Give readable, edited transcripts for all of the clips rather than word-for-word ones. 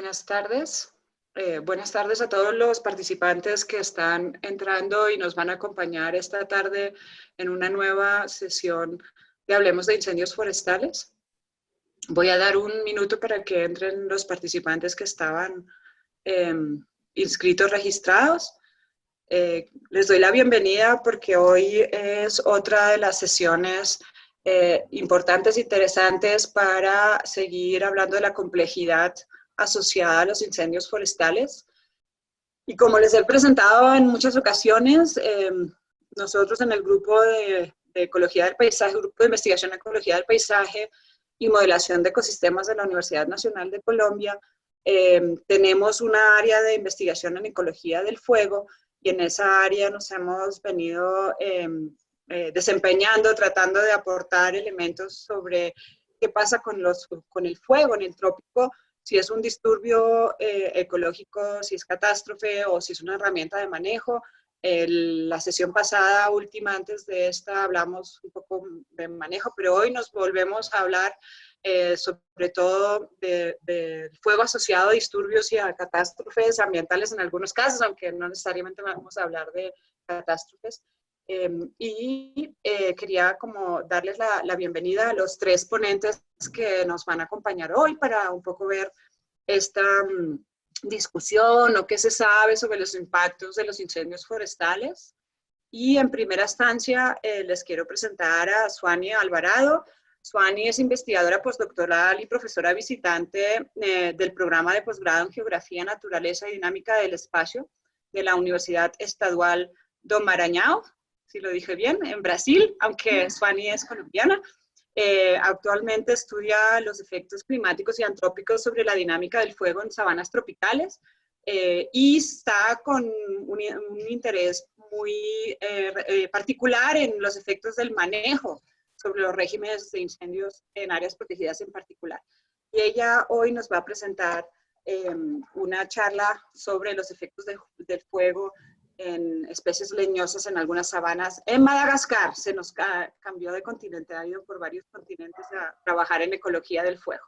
Buenas tardes. Buenas tardes a todos los participantes que están entrando y nos van a acompañar esta tarde en una nueva sesión de Hablemos de Incendios Forestales. Voy a dar un minuto para que entren los participantes que estaban inscritos, registrados. Les doy la bienvenida porque hoy es otra de las sesiones importantes e interesantes para seguir hablando de la complejidad asociada a los incendios forestales. Y como les he presentado en muchas ocasiones, nosotros en el grupo de Ecología del Paisaje, Grupo de Investigación en Ecología del Paisaje y Modelación de Ecosistemas de la Universidad Nacional de Colombia, tenemos una área de investigación en ecología del fuego y en esa área nos hemos venido desempeñando, tratando de aportar elementos sobre qué pasa con el fuego en el trópico, si es un disturbio ecológico, si es catástrofe o si es una herramienta de manejo. La sesión pasada, última, antes de esta, hablamos un poco de manejo, pero hoy nos volvemos a hablar sobre todo del fuego asociado a disturbios y a catástrofes ambientales en algunos casos, aunque no necesariamente vamos a hablar de catástrofes. Quería como darles la bienvenida a los tres ponentes que nos van a acompañar hoy para un poco ver esta discusión o qué se sabe sobre los impactos de los incendios forestales. Y en primera instancia les quiero presentar a Suani Alvarado. Suani es investigadora postdoctoral y profesora visitante del programa de posgrado en Geografía, Naturaleza y Dinámica del Espacio de la Universidad Estadual do Maranhão, si lo dije bien, en Brasil, aunque Suani es colombiana. Actualmente estudia los efectos climáticos y antrópicos sobre la dinámica del fuego en sabanas tropicales y está con un interés muy particular en los efectos del manejo sobre los regímenes de incendios en áreas protegidas en particular. Y ella hoy nos va a presentar una charla sobre los efectos del fuego en especies leñosas en algunas sabanas en Madagascar. Se nos cambió de continente, ha ido por varios continentes a trabajar en ecología del fuego.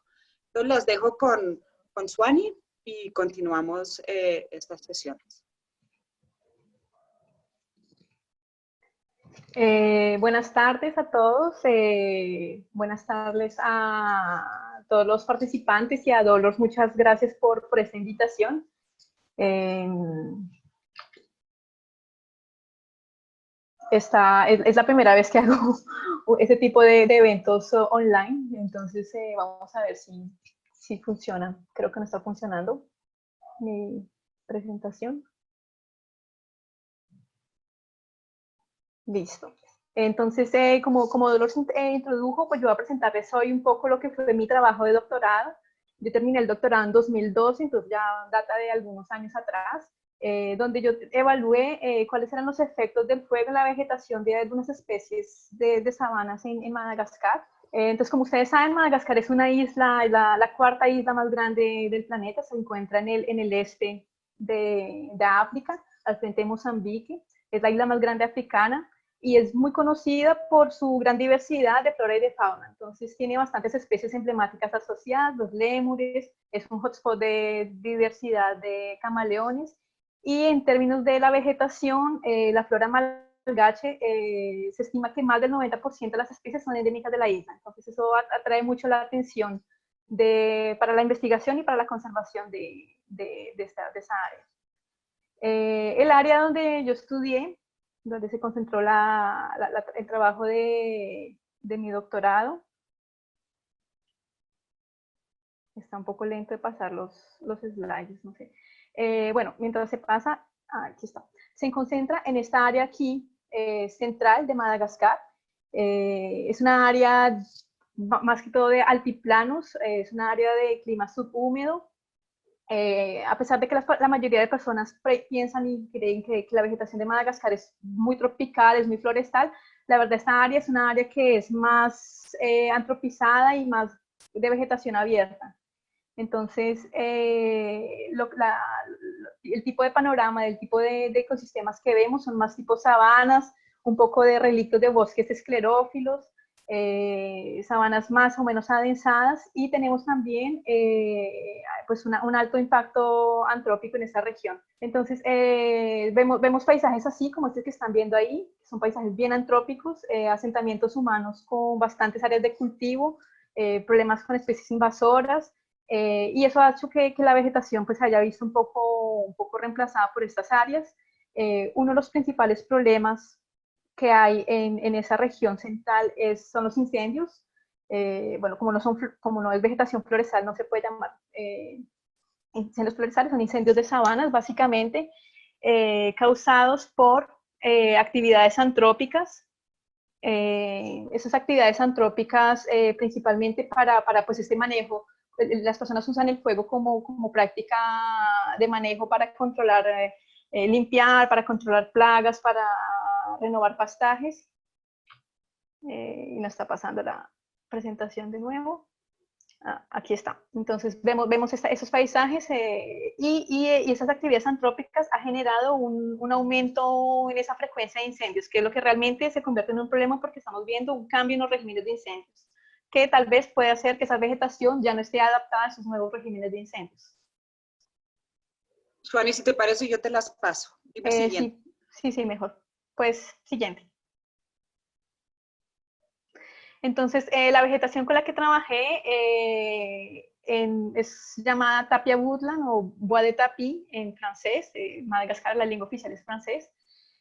Entonces las dejo con Suani y continuamos estas sesiones. Buenas tardes a todos, buenas tardes a todos los participantes y a Dolores, muchas gracias por esta invitación. Es la primera vez que hago este tipo de eventos online, entonces vamos a ver si funciona. Creo que no está funcionando mi presentación. Listo. Entonces, como Dolores introdujo, pues yo voy a presentarles hoy un poco lo que fue mi trabajo de doctorado. Yo terminé el doctorado en 2012, entonces ya data de algunos años atrás, donde yo evalué cuáles eran los efectos del fuego en la vegetación de algunas especies de sabanas en Madagascar. Entonces, como ustedes saben, Madagascar es una isla, la cuarta isla más grande del planeta, se encuentra en el este de África, al frente de Mozambique, es la isla más grande africana, y es muy conocida por su gran diversidad de flora y de fauna. Entonces tiene bastantes especies emblemáticas asociadas, los lémures, es un hotspot de diversidad de camaleones, y en términos de la vegetación, la flora malgache, se estima que más del 90% de las especies son endémicas de la isla. Entonces eso atrae mucho la atención para la investigación y para la conservación de esa área. El área donde yo estudié, donde se concentró el trabajo de mi doctorado. Está un poco lento de pasar los slides, no sé. Bueno, mientras se pasa, aquí está. Se concentra en esta área aquí, central de Madagascar. Es una área más que todo de altiplanos, es una área de clima subhúmedo. A pesar de que la mayoría de personas piensan y creen que la vegetación de Madagascar es muy tropical, es muy florestal, la verdad esta área es una área que es más antropizada y más de vegetación abierta. Entonces, el tipo de panorama, del tipo de ecosistemas que vemos son más tipo sabanas, un poco de relictos de bosques esclerófilos, sabanas más o menos adensadas, y tenemos también pues un alto impacto antrópico en esta región. Entonces vemos paisajes así como este que están viendo ahí, son paisajes bien antrópicos, asentamientos humanos con bastantes áreas de cultivo, problemas con especies invasoras, y eso ha hecho que la vegetación pues haya visto un poco reemplazada por estas áreas. Uno de los principales problemas que hay en esa región central son los incendios. Bueno, como no es vegetación florestal, no se puede llamar incendios florestales, son incendios de sabanas, básicamente, causados por actividades antrópicas. Esas actividades antrópicas principalmente para pues este manejo, las personas usan el fuego como práctica de manejo para controlar, limpiar, para controlar plagas, para renovar pastajes. Y nos está pasando la presentación de nuevo. Aquí está. Entonces vemos esos paisajes y esas actividades antrópicas ha generado un aumento en esa frecuencia de incendios, que es lo que realmente se convierte en un problema porque estamos viendo un cambio en los regímenes de incendios, que tal vez puede hacer que esa vegetación ya no esté adaptada a esos nuevos regímenes de incendios. Suani, si te parece, yo te las paso. Dime siguiente. Sí, mejor. Pues siguiente. Entonces, la vegetación con la que trabajé es llamada tapia woodland o bois de tapis en francés. Madagascar, la lengua oficial es francés.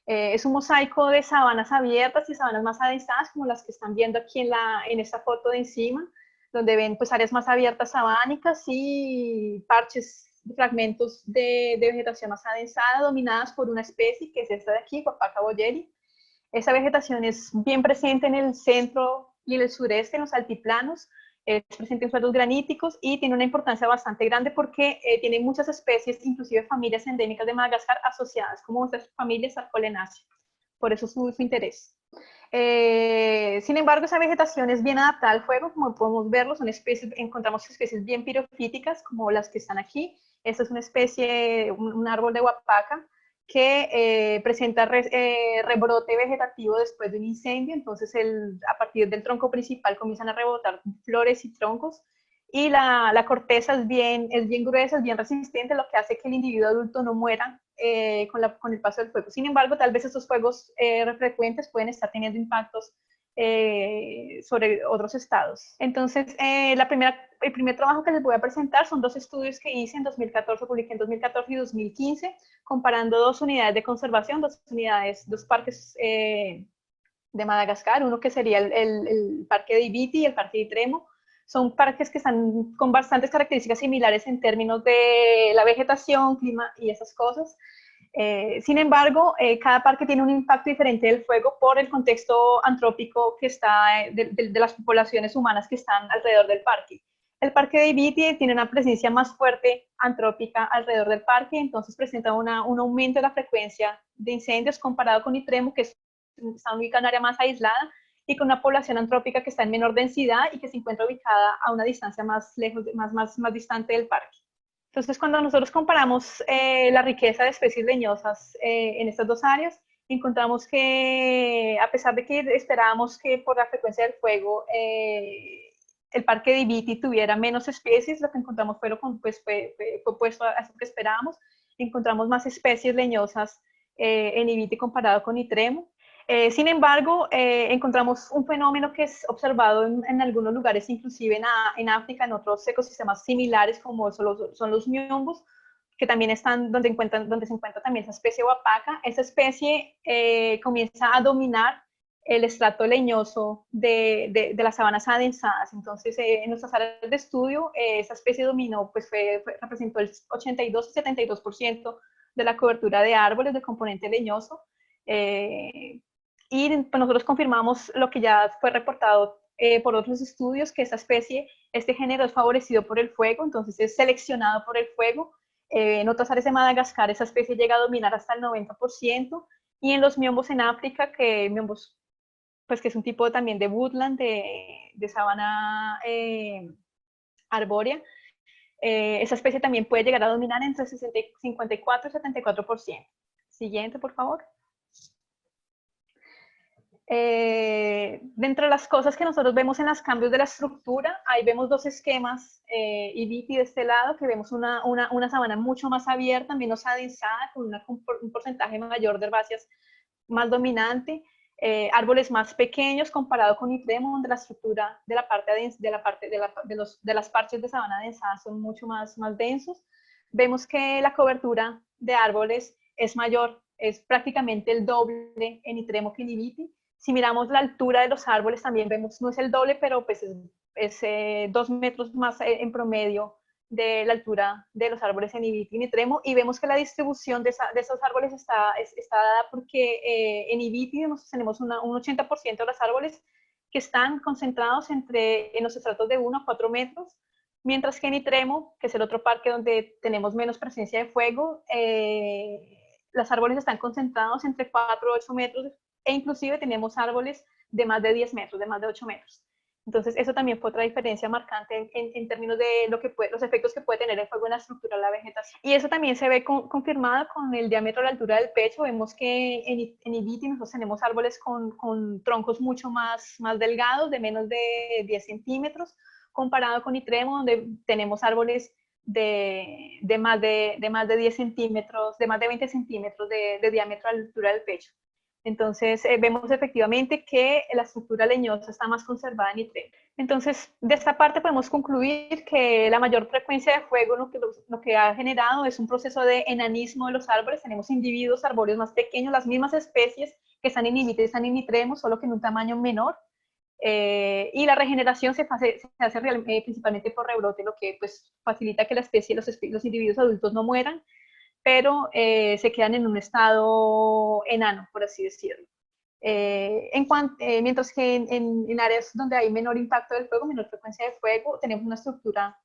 Es un mosaico de sabanas abiertas y sabanas más adensadas, como las que están viendo aquí en esta foto de encima, donde ven pues áreas más abiertas sabánicas y parches, fragmentos de vegetación más adensada, dominadas por una especie que es esta de aquí, Huapaca boyeri. Esa vegetación es bien presente en el centro y en el sureste, en los altiplanos, es presente en suelos graníticos y tiene una importancia bastante grande porque tiene muchas especies, inclusive familias endémicas de Madagascar asociadas, como estas familias Sarcolenaceae. Por eso su interés. Sin embargo, esa vegetación es bien adaptada al fuego, como podemos verlo, encontramos especies bien pirofíticas, como las que están aquí. Esta es una especie, un árbol de huapaca, que presenta rebrote vegetativo después de un incendio, entonces a partir del tronco principal comienzan a rebotar flores y troncos, y la corteza es bien gruesa, es bien resistente, lo que hace que el individuo adulto no muera con el paso del fuego. Sin embargo, tal vez estos fuegos frecuentes pueden estar teniendo impactos sobre otros estados. Entonces, el primer trabajo que les voy a presentar son dos estudios que hice en 2014, publiqué en 2014 y 2015, comparando dos unidades de conservación, dos parques de Madagascar, uno que sería el Parque de Ibiti y el Parque de Itremo. Son parques que están con bastantes características similares en términos de la vegetación, clima y esas cosas. Sin embargo, cada parque tiene un impacto diferente del fuego por el contexto antrópico que está de las poblaciones humanas que están alrededor del parque. El parque de Ibiti tiene una presencia más fuerte antrópica alrededor del parque, entonces presenta un aumento de la frecuencia de incendios comparado con Itremo, que está ubicada en un área más aislada y con una población antrópica que está en menor densidad y que se encuentra ubicada a una distancia más lejos, más distante del parque. Entonces, cuando nosotros comparamos la riqueza de especies leñosas en estas dos áreas, encontramos que, a pesar de que esperábamos que por la frecuencia del fuego el parque de Ibiti tuviera menos especies, lo que encontramos fue opuesto a eso que esperábamos. Encontramos más especies leñosas en Ibiti comparado con Itremo. Sin embargo, encontramos un fenómeno que es observado en algunos lugares, inclusive en África, en otros ecosistemas similares, como son los miombos, que también están donde se encuentra también esa especie huapaca. Esa especie comienza a dominar el estrato leñoso de las sabanas adensadas. Entonces, en nuestras áreas de estudio, esa especie dominó, pues representó el 82 y 72% de la cobertura de árboles del componente leñoso. Y pues nosotros confirmamos lo que ya fue reportado por otros estudios, que esta especie, este género es favorecido por el fuego, entonces es seleccionado por el fuego. En otras áreas de Madagascar esa especie llega a dominar hasta el 90%, y en los miombos en África, pues que es un tipo también de woodland, de sabana arbórea, esa especie también puede llegar a dominar entre 54 y 74%. Siguiente, por favor. Dentro de las cosas que nosotros vemos en los cambios de la estructura, ahí vemos dos esquemas, IBITI de este lado, que vemos una sabana mucho más abierta, menos adensada, con un porcentaje mayor de herbáceas más dominante, árboles más pequeños comparado con Itremo, donde la estructura de las parches de sabana densada son mucho más densos. Vemos que la cobertura de árboles es mayor, es prácticamente el doble en Itremo que en IBITI. Si miramos la altura de los árboles, también vemos, no es el doble, pero pues es 2 metros más en promedio de la altura de los árboles en IBITI y en Itremo, y vemos que la distribución de esos árboles está dada porque en IBITI tenemos un 80% de los árboles que están concentrados en los estratos de 1 a 4 metros, mientras que en Itremo, que es el otro parque donde tenemos menos presencia de fuego, los árboles están concentrados entre 4 a 8 metros, e inclusive tenemos árboles de más de 10 metros, de más de 8 metros. Entonces, eso también fue otra diferencia marcante en términos de los efectos que puede tener el fuego en la estructura de la vegetación. Y eso también se ve confirmado con el diámetro de la altura del pecho. Vemos que en IBITI nosotros tenemos árboles con troncos mucho más delgados, de menos de 10 centímetros, comparado con Itremo, donde tenemos árboles de más de 10 centímetros, de más de 20 centímetros de diámetro a la altura del pecho. Entonces, vemos efectivamente que la estructura leñosa está más conservada en Itremo. Entonces, de esta parte podemos concluir que la mayor frecuencia de fuego lo que ha generado es un proceso de enanismo de los árboles. Tenemos individuos arbóreos más pequeños, las mismas especies que están en IBITI están en Itremo, solo que en un tamaño menor. Y la regeneración se hace principalmente por rebrote, lo que pues, facilita que la especie, los individuos adultos no mueran, pero se quedan en un estado enano, por así decirlo. Mientras que en áreas donde hay menor impacto del fuego, menor frecuencia de fuego, tenemos una estructura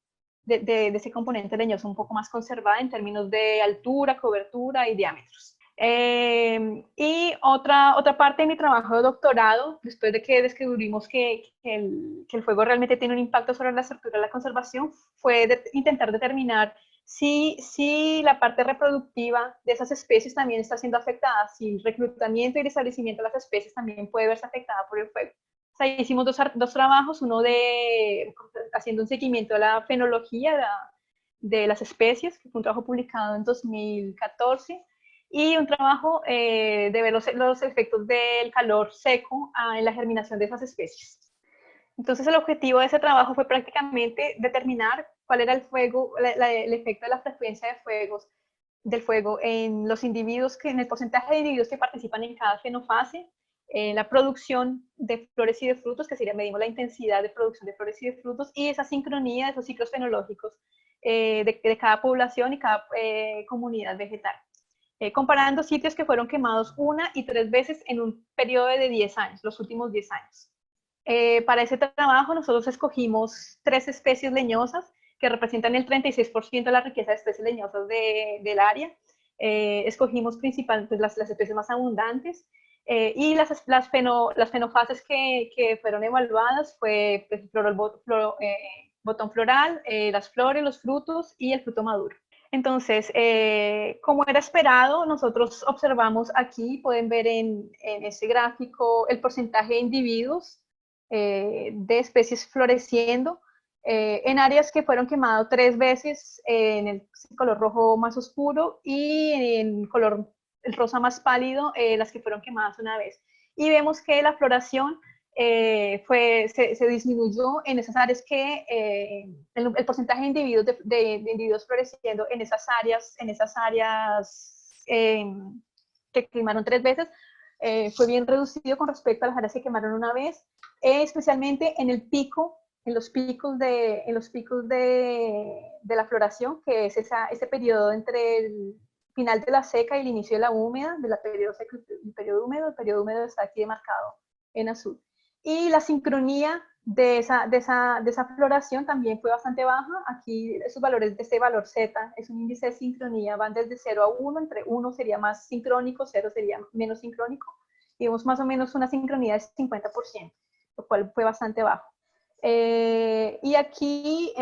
de ese componente leñoso un poco más conservada en términos de altura, cobertura y diámetros. Y otra parte de mi trabajo de doctorado, después de que descubrimos que el fuego realmente tiene un impacto sobre la estructura de la conservación, fue intentar determinar si la parte reproductiva de esas especies también está siendo afectada, si el reclutamiento y el establecimiento de las especies también puede verse afectada por el fuego. O sea, hicimos dos trabajos, uno haciendo un seguimiento de la fenología de las especies, que fue un trabajo publicado en 2014, y un trabajo de ver los efectos del calor seco en la germinación de esas especies. Entonces el objetivo de ese trabajo fue prácticamente determinar cuál era el efecto de la frecuencia del fuego en los individuos, en el porcentaje de individuos que participan en cada fenofase, en la producción de flores y de frutos, que sería, medimos la intensidad de producción de flores y de frutos, y esa sincronía de esos ciclos fenológicos de cada población y cada comunidad vegetal. Comparando sitios que fueron quemados 1 y 3 veces en un periodo de 10 años, los últimos 10 años. Para ese trabajo nosotros escogimos 3 especies leñosas que representan el 36% de la riqueza de especies leñosas del área. Escogimos principalmente las especies más abundantes y las fenofases que fueron evaluadas fue pues, botón floral, las flores, los frutos y el fruto maduro. Entonces, como era esperado, nosotros observamos aquí, pueden ver en este gráfico el porcentaje de individuos de especies floreciendo en áreas que fueron quemadas 3 veces en el color rojo más oscuro y en el rosa más pálido las que fueron quemadas 1 vez. Y vemos que la floración se disminuyó en esas áreas que el porcentaje de individuos floreciendo en esas áreas que quemaron 3 veces fue bien reducido con respecto a las áreas que quemaron 1 vez, especialmente en los picos de la floración, que es ese periodo entre el final de la seca y el inicio de la húmeda, del periodo seco y el periodo húmedo está aquí demarcado en azul. Y la sincronía de esa floración también fue bastante baja. Aquí esos valores de este valor Z es un índice de sincronía, van desde 0 a 1, entre 1 sería más sincrónico, 0 sería menos sincrónico, y vemos más o menos una sincronía de 50%, lo cual fue bastante bajo. Y aquí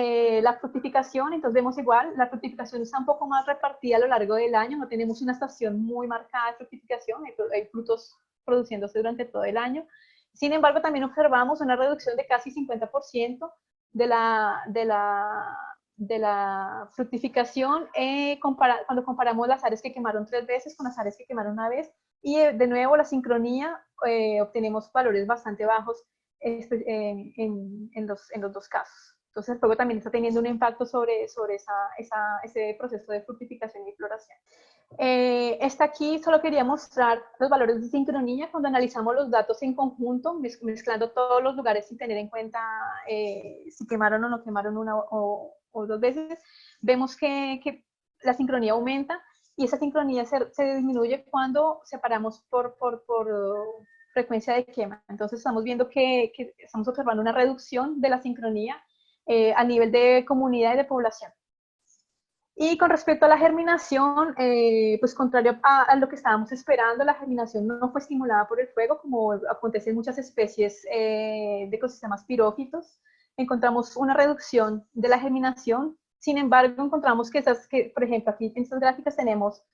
la fructificación, entonces vemos igual, la fructificación está un poco más repartida a lo largo del año, no tenemos una estación muy marcada de fructificación, hay frutos produciéndose durante todo el año. Sin embargo, también observamos una reducción de casi 50% de la fructificación cuando comparamos las áreas que quemaron 3 veces con las áreas que quemaron una vez. Y de nuevo, la sincronía, obtenemos valores bastante bajos en los dos casos. Entonces, el fuego también está teniendo un impacto sobre ese proceso de fructificación y floración. Esta aquí solo quería mostrar los valores de sincronía cuando analizamos los datos en conjunto, mezclando todos los lugares sin tener en cuenta si quemaron o no quemaron una o 2 veces. Vemos que la sincronía aumenta y esa sincronía se disminuye cuando separamos por frecuencia de quema. Entonces estamos viendo que estamos observando una reducción de la sincronía a nivel de comunidad y de población. Y con respecto a la germinación, pues contrario a lo que estábamos esperando, la germinación no fue estimulada por el fuego, como acontece en muchas especies de ecosistemas pirófitos. Encontramos una reducción de la germinación. Sin embargo, encontramos que por ejemplo, aquí en estas gráficas tenemos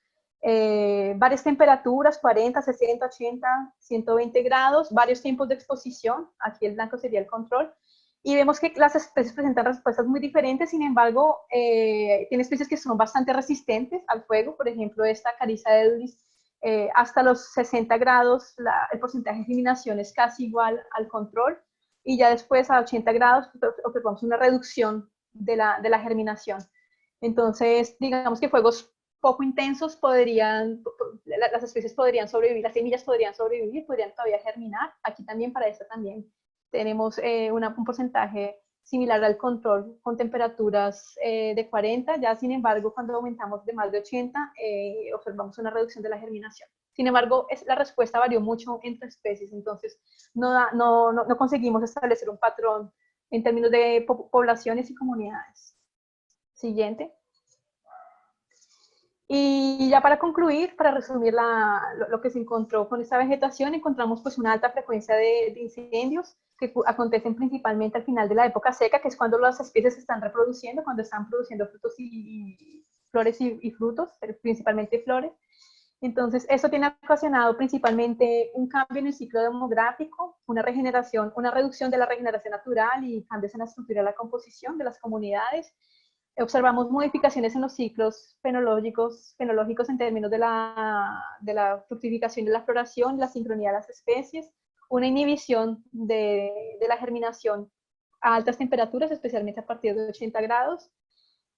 varias temperaturas, 40, 60, 80, 120 grados, varios tiempos de exposición. Aquí el blanco sería el control. Y vemos que las especies presentan respuestas muy diferentes. Sin embargo, tiene especies que son bastante resistentes al fuego. Por ejemplo, esta Cariza edulis, hasta los 60 grados, el porcentaje de eliminación es casi igual al control. Y ya después a 80 grados observamos una reducción de la germinación. Entonces, digamos que fuegos poco intensos las especies podrían sobrevivir, las semillas podrían sobrevivir, podrían todavía germinar. Aquí también, para esta también, tenemos un porcentaje similar al control con temperaturas de 40, ya sin embargo cuando aumentamos de más de 80 observamos una reducción de la germinación. Sin embargo, la respuesta varió mucho entre especies, entonces no conseguimos establecer un patrón en términos de poblaciones y comunidades. Siguiente. Y ya para concluir, para resumir lo que se encontró con esta vegetación, encontramos pues una alta frecuencia de incendios que acontecen principalmente al final de la época seca, que es cuando las especies se están reproduciendo, cuando están produciendo frutos y flores y frutos, pero principalmente flores. Entonces, eso tiene ocasionado principalmente un cambio en el ciclo demográfico, una reducción de la regeneración natural y cambios en la estructura y la composición de las comunidades. Observamos modificaciones en los ciclos fenológicos en términos de la fructificación y la floración, la sincronía de las especies, una inhibición de la germinación a altas temperaturas, especialmente a partir de 80 grados,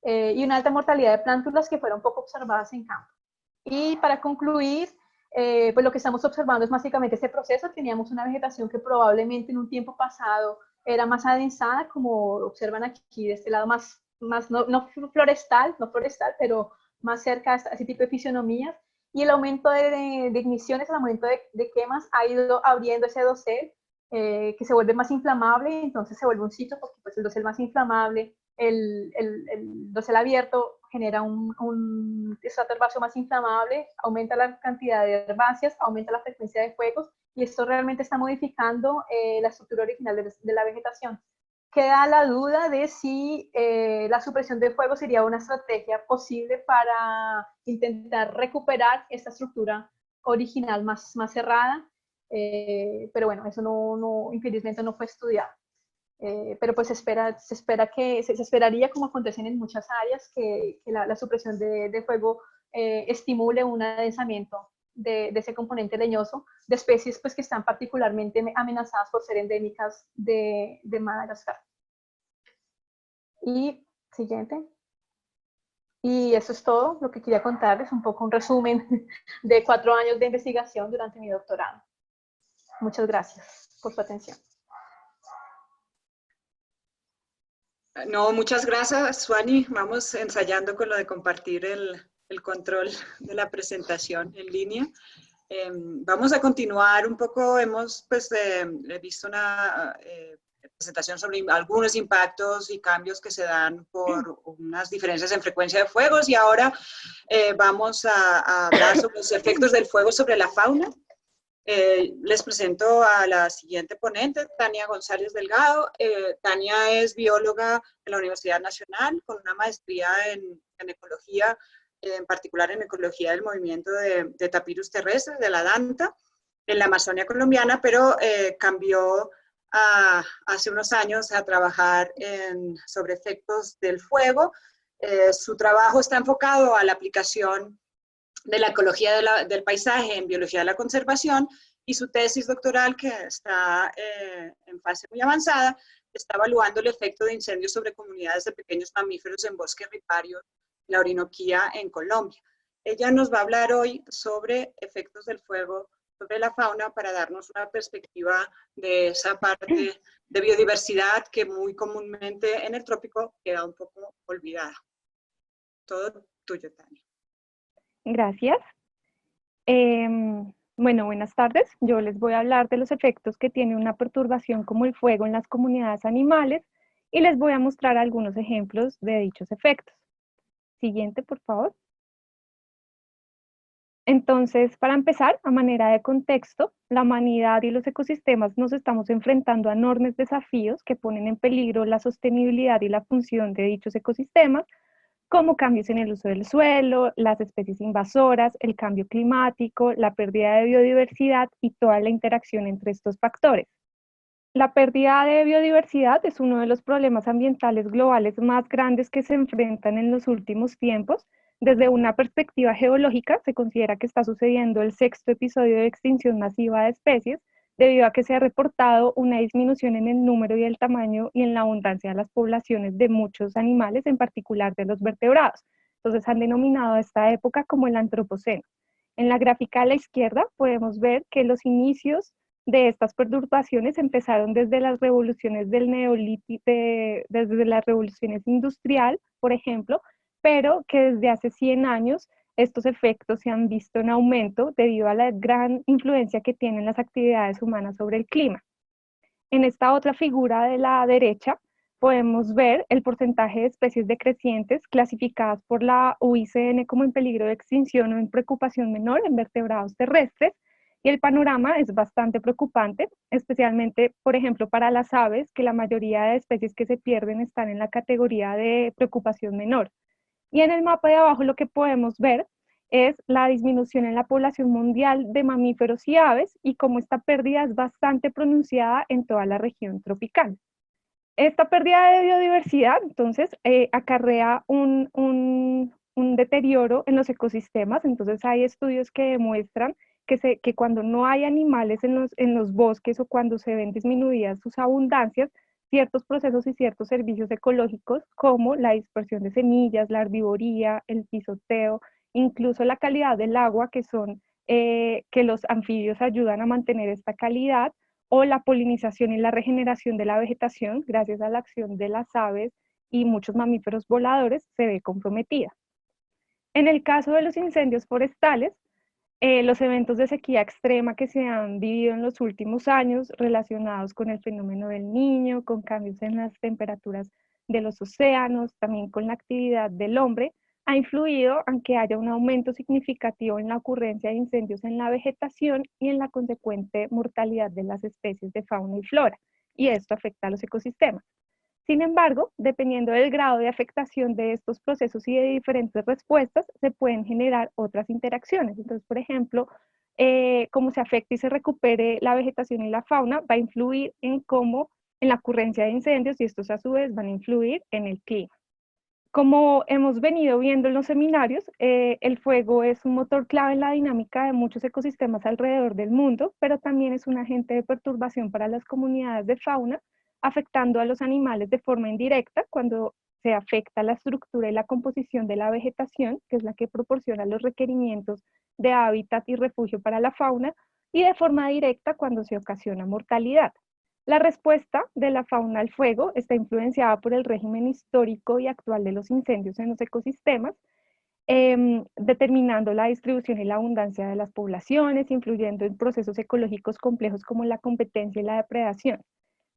y una alta mortalidad de plántulas que fueron poco observadas en campo. Y para concluir, pues lo que estamos observando es básicamente este proceso. Teníamos una vegetación que probablemente en un tiempo pasado era más adensada, como observan aquí de este lado, más no florestal, pero más cerca a ese tipo de fisionomías. Y el aumento de igniciones, el aumento de quemas ha ido abriendo ese dosel, que se vuelve más inflamable, entonces se vuelve un ciclo, porque pues el dosel más inflamable, el dosel abierto genera un estrato herbáceo más inflamable, aumenta la cantidad de herbáceas, aumenta la frecuencia de fuegos, y esto realmente está modificando la estructura original de la vegetación. Queda la duda de si la supresión de fuego sería una estrategia posible para intentar recuperar esta estructura original más cerrada, pero bueno, eso infelizmente no fue estudiado. Pero pues se esperaría, como acontecen en muchas áreas, que la supresión de fuego estimule un adensamiento de ese componente leñoso de especies pues, que están particularmente amenazadas por ser endémicas de Madagascar. Y siguiente. Y eso es todo lo que quería contarles, un poco un resumen de 4 años de investigación durante mi doctorado. Muchas gracias por su atención. No, muchas gracias, Suani. Vamos ensayando con lo de compartir el control de la presentación en línea. Vamos a continuar un poco. Hemos visto una presentación sobre algunos impactos y cambios que se dan por unas diferencias en frecuencia de fuegos, y ahora vamos a hablar sobre los efectos del fuego sobre la fauna. Les presento a la siguiente ponente, Tania González Delgado. Tania es bióloga de la Universidad Nacional con una maestría en ecología, en particular en ecología del movimiento de tapirus terrestres, de la DANTA. en la Amazonia colombiana, pero cambió hace unos años a trabajar sobre efectos del fuego. Su trabajo está enfocado a la aplicación de la ecología del paisaje en biología de la conservación, y su tesis doctoral, que está en fase muy avanzada, está evaluando el efecto de incendios sobre comunidades de pequeños mamíferos en bosques riparios, la Orinoquía, en Colombia. Ella nos va a hablar hoy sobre efectos del fuego sobre la fauna para darnos una perspectiva de esa parte de biodiversidad que muy comúnmente en el trópico queda un poco olvidada. Todo tuyo, Tania. Gracias. Bueno, buenas tardes. Yo les voy a hablar de los efectos que tiene una perturbación como el fuego en las comunidades animales y les voy a mostrar algunos ejemplos de dichos efectos. Siguiente, por favor. Entonces, para empezar, a manera de contexto, la humanidad y los ecosistemas nos estamos enfrentando a enormes desafíos que ponen en peligro la sostenibilidad y la función de dichos ecosistemas, como cambios en el uso del suelo, las especies invasoras, el cambio climático, la pérdida de biodiversidad y toda la interacción entre estos factores. La pérdida de biodiversidad es uno de los problemas ambientales globales más grandes que se enfrentan en los últimos tiempos. Desde una perspectiva geológica, se considera que está sucediendo el sexto episodio de extinción masiva de especies, debido a que se ha reportado una disminución en el número y el tamaño y en la abundancia de las poblaciones de muchos animales, en particular de los vertebrados. Entonces han denominado a esta época como el Antropoceno. En la gráfica a la izquierda podemos ver que los inicios de estas perturbaciones empezaron desde las revoluciones del Neolítico, desde las revoluciones industrial, por ejemplo, pero que desde hace 100 años estos efectos se han visto en aumento debido a la gran influencia que tienen las actividades humanas sobre el clima. En esta otra figura de la derecha podemos ver el porcentaje de especies decrecientes clasificadas por la UICN como en peligro de extinción o en preocupación menor en vertebrados terrestres, y el panorama es bastante preocupante, especialmente, por ejemplo, para las aves, que la mayoría de especies que se pierden están en la categoría de preocupación menor. Y en el mapa de abajo lo que podemos ver es la disminución en la población mundial de mamíferos y aves y cómo esta pérdida es bastante pronunciada en toda la región tropical. Esta pérdida de biodiversidad, entonces, acarrea un deterioro en los ecosistemas. Entonces hay estudios que demuestran que cuando no hay animales en los bosques o cuando se ven disminuidas sus abundancias, ciertos procesos y ciertos servicios ecológicos como la dispersión de semillas, la herbivoría, el pisoteo, incluso la calidad del agua, que los anfibios ayudan a mantener esta calidad, o la polinización y la regeneración de la vegetación, gracias a la acción de las aves y muchos mamíferos voladores, se ve comprometida. En el caso de los incendios forestales, los eventos de sequía extrema que se han vivido en los últimos años relacionados con el fenómeno del Niño, con cambios en las temperaturas de los océanos, también con la actividad del hombre, ha influido en que haya un aumento significativo en la ocurrencia de incendios en la vegetación y en la consecuente mortalidad de las especies de fauna y flora, y esto afecta a los ecosistemas. Sin embargo, dependiendo del grado de afectación de estos procesos y de diferentes respuestas, se pueden generar otras interacciones. Entonces, por ejemplo, cómo se afecta y se recupere la vegetación y la fauna va a influir en la ocurrencia de incendios, y estos a su vez van a influir en el clima. Como hemos venido viendo en los seminarios, el fuego es un motor clave en la dinámica de muchos ecosistemas alrededor del mundo, pero también es un agente de perturbación para las comunidades de fauna, afectando a los animales de forma indirecta cuando se afecta la estructura y la composición de la vegetación, que es la que proporciona los requerimientos de hábitat y refugio para la fauna, y de forma directa cuando se ocasiona mortalidad. La respuesta de la fauna al fuego está influenciada por el régimen histórico y actual de los incendios en los ecosistemas, determinando la distribución y la abundancia de las poblaciones, influyendo en procesos ecológicos complejos como la competencia y la depredación.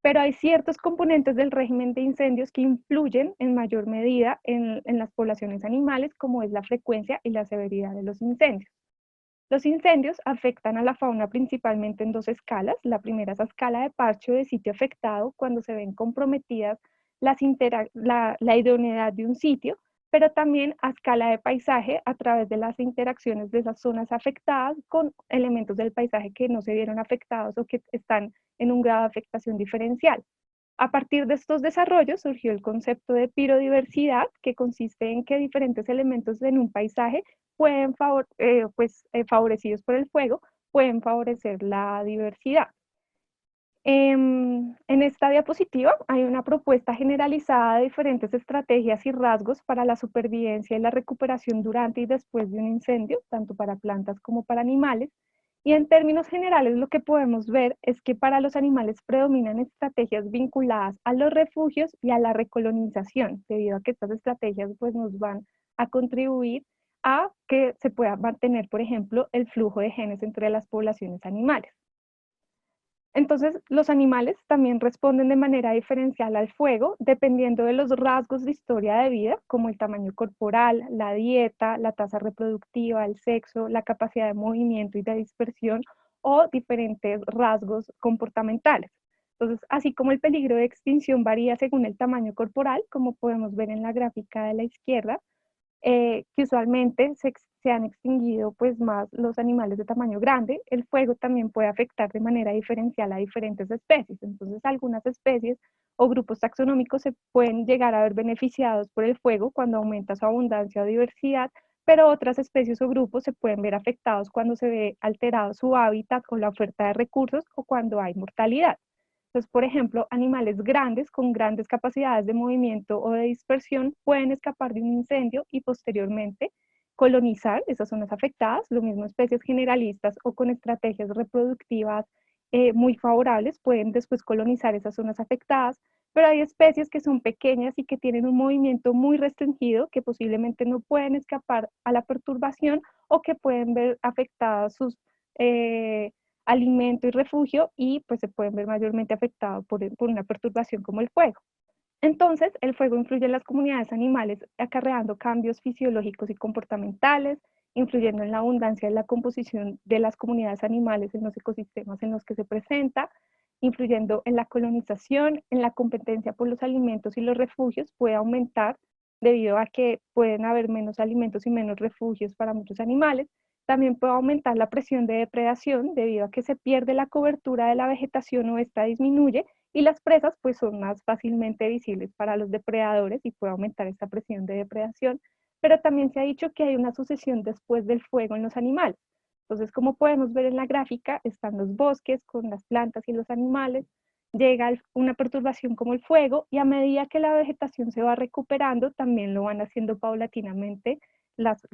Pero hay ciertos componentes del régimen de incendios que influyen en mayor medida en las poblaciones animales, como es la frecuencia y la severidad de los incendios. Los incendios afectan a la fauna principalmente en dos escalas. La primera es la escala de parche de sitio afectado, cuando se ven comprometidas la idoneidad de un sitio, pero también a escala de paisaje a través de las interacciones de esas zonas afectadas con elementos del paisaje que no se vieron afectados o que están en un grado de afectación diferencial. A partir de estos desarrollos surgió el concepto de pirodiversidad, que consiste en que diferentes elementos en un paisaje pueden favorecidos por el fuego, pueden favorecer la diversidad. En esta diapositiva hay una propuesta generalizada de diferentes estrategias y rasgos para la supervivencia y la recuperación durante y después de un incendio, tanto para plantas como para animales. Y en términos generales lo que podemos ver es que para los animales predominan estrategias vinculadas a los refugios y a la recolonización, debido a que estas estrategias pues, nos van a contribuir a que se pueda mantener, por ejemplo, el flujo de genes entre las poblaciones animales. Entonces, los animales también responden de manera diferencial al fuego, dependiendo de los rasgos de historia de vida, como el tamaño corporal, la dieta, la tasa reproductiva, el sexo, la capacidad de movimiento y de dispersión, o diferentes rasgos comportamentales. Entonces, así como el peligro de extinción varía según el tamaño corporal, como podemos ver en la gráfica de la izquierda, que usualmente se han extinguido pues más los animales de tamaño grande, el fuego también puede afectar de manera diferencial a diferentes especies. Entonces algunas especies o grupos taxonómicos se pueden llegar a ver beneficiados por el fuego cuando aumenta su abundancia o diversidad, pero otras especies o grupos se pueden ver afectados cuando se ve alterado su hábitat o la oferta de recursos o cuando hay mortalidad. Entonces, por ejemplo, animales grandes con grandes capacidades de movimiento o de dispersión pueden escapar de un incendio y posteriormente colonizar esas zonas afectadas. Lo mismo especies generalistas o con estrategias reproductivas muy favorables pueden después colonizar esas zonas afectadas, pero hay especies que son pequeñas y que tienen un movimiento muy restringido que posiblemente no pueden escapar a la perturbación o que pueden ver afectadas sus alimento y refugio y pues se pueden ver mayormente afectados por una perturbación como el fuego. Entonces, el fuego influye en las comunidades animales, acarreando cambios fisiológicos y comportamentales, influyendo en la abundancia y la composición de las comunidades animales en los ecosistemas en los que se presenta, influyendo en la colonización, en la competencia por los alimentos y los refugios puede aumentar debido a que pueden haber menos alimentos y menos refugios para muchos animales. También puede aumentar la presión de depredación debido a que se pierde la cobertura de la vegetación o esta disminuye y las presas pues son más fácilmente visibles para los depredadores y puede aumentar esta presión de depredación, pero también se ha dicho que hay una sucesión después del fuego en los animales. Entonces, como podemos ver en la gráfica, están los bosques con las plantas y los animales, llega una perturbación como el fuego y a medida que la vegetación se va recuperando, también lo van haciendo paulatinamente las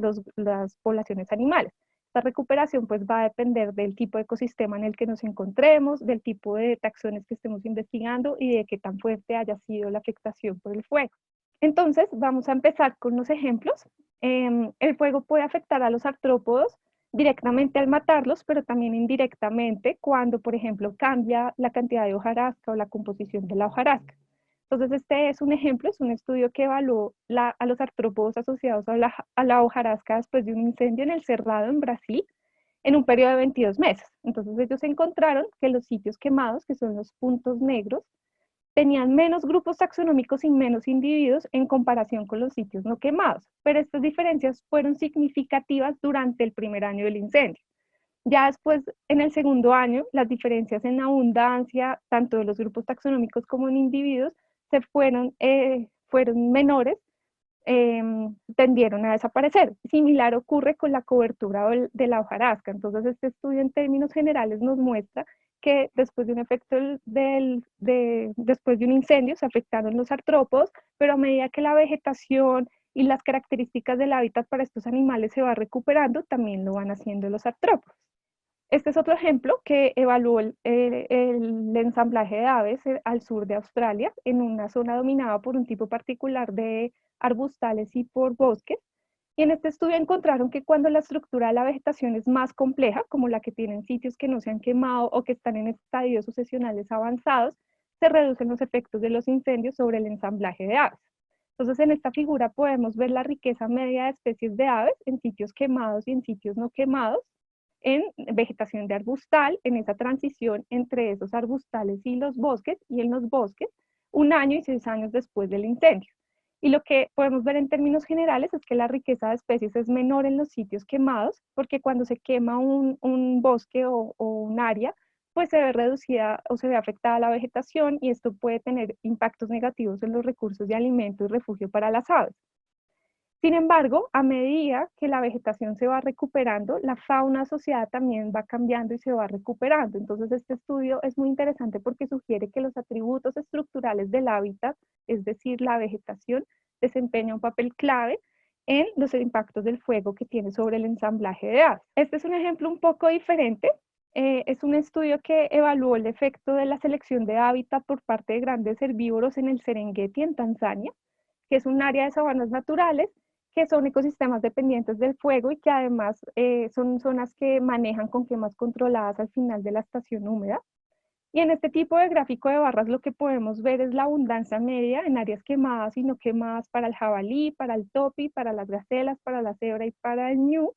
poblaciones animales. Esta recuperación pues va a depender del tipo de ecosistema en el que nos encontremos, del tipo de taxones que estemos investigando y de qué tan fuerte haya sido la afectación por el fuego. Entonces vamos a empezar con los ejemplos. El fuego puede afectar a los artrópodos directamente al matarlos, pero también indirectamente cuando, por ejemplo, cambia la cantidad de hojarasca o la composición de la hojarasca. Entonces, este es un ejemplo, es un estudio que evaluó a los artrópodos asociados a la hojarasca después de un incendio en el Cerrado, en Brasil, en un periodo de 22 meses. Entonces, ellos encontraron que los sitios quemados, que son los puntos negros, tenían menos grupos taxonómicos y menos individuos en comparación con los sitios no quemados, pero estas diferencias fueron significativas durante el primer año del incendio. Ya después, en el segundo año, las diferencias en abundancia, tanto de los grupos taxonómicos como en individuos, fueron menores, tendieron a desaparecer. Similar ocurre con la cobertura de la hojarasca. Entonces, este estudio en términos generales nos muestra que después de un efecto después de un incendio se afectaron los artrópodos, pero a medida que la vegetación y las características del hábitat para estos animales se va recuperando, también lo van haciendo los artrópodos. Este es otro ejemplo que evaluó el ensamblaje de aves al sur de Australia, en una zona dominada por un tipo particular de arbustales y por bosques. Y en este estudio encontraron que cuando la estructura de la vegetación es más compleja, como la que tienen sitios que no se han quemado o que están en estadios sucesionales avanzados, se reducen los efectos de los incendios sobre el ensamblaje de aves. Entonces, en esta figura podemos ver la riqueza media de especies de aves en sitios quemados y en sitios no quemados, en vegetación de arbustal, en esa transición entre esos arbustales y los bosques, y en los bosques, 1 año y 6 años después del incendio. Y lo que podemos ver en términos generales es que la riqueza de especies es menor en los sitios quemados, porque cuando se quema un bosque o un área, pues se ve reducida o se ve afectada la vegetación y esto puede tener impactos negativos en los recursos de alimento y refugio para las aves. Sin embargo, a medida que la vegetación se va recuperando, la fauna asociada también va cambiando y se va recuperando. Entonces, este estudio es muy interesante porque sugiere que los atributos estructurales del hábitat, es decir, la vegetación, desempeña un papel clave en los impactos del fuego que tiene sobre el ensamblaje de aves. Este es un ejemplo un poco diferente. Es un estudio que evaluó el efecto de la selección de hábitat por parte de grandes herbívoros en el Serengeti, en Tanzania, que es un área de sabanas naturales que son ecosistemas dependientes del fuego y que además son zonas que manejan con quemas controladas al final de la estación húmeda. Y en este tipo de gráfico de barras lo que podemos ver es la abundancia media en áreas quemadas y no quemadas para el jabalí, para el topi, para las gacelas, para la cebra y para el ñu.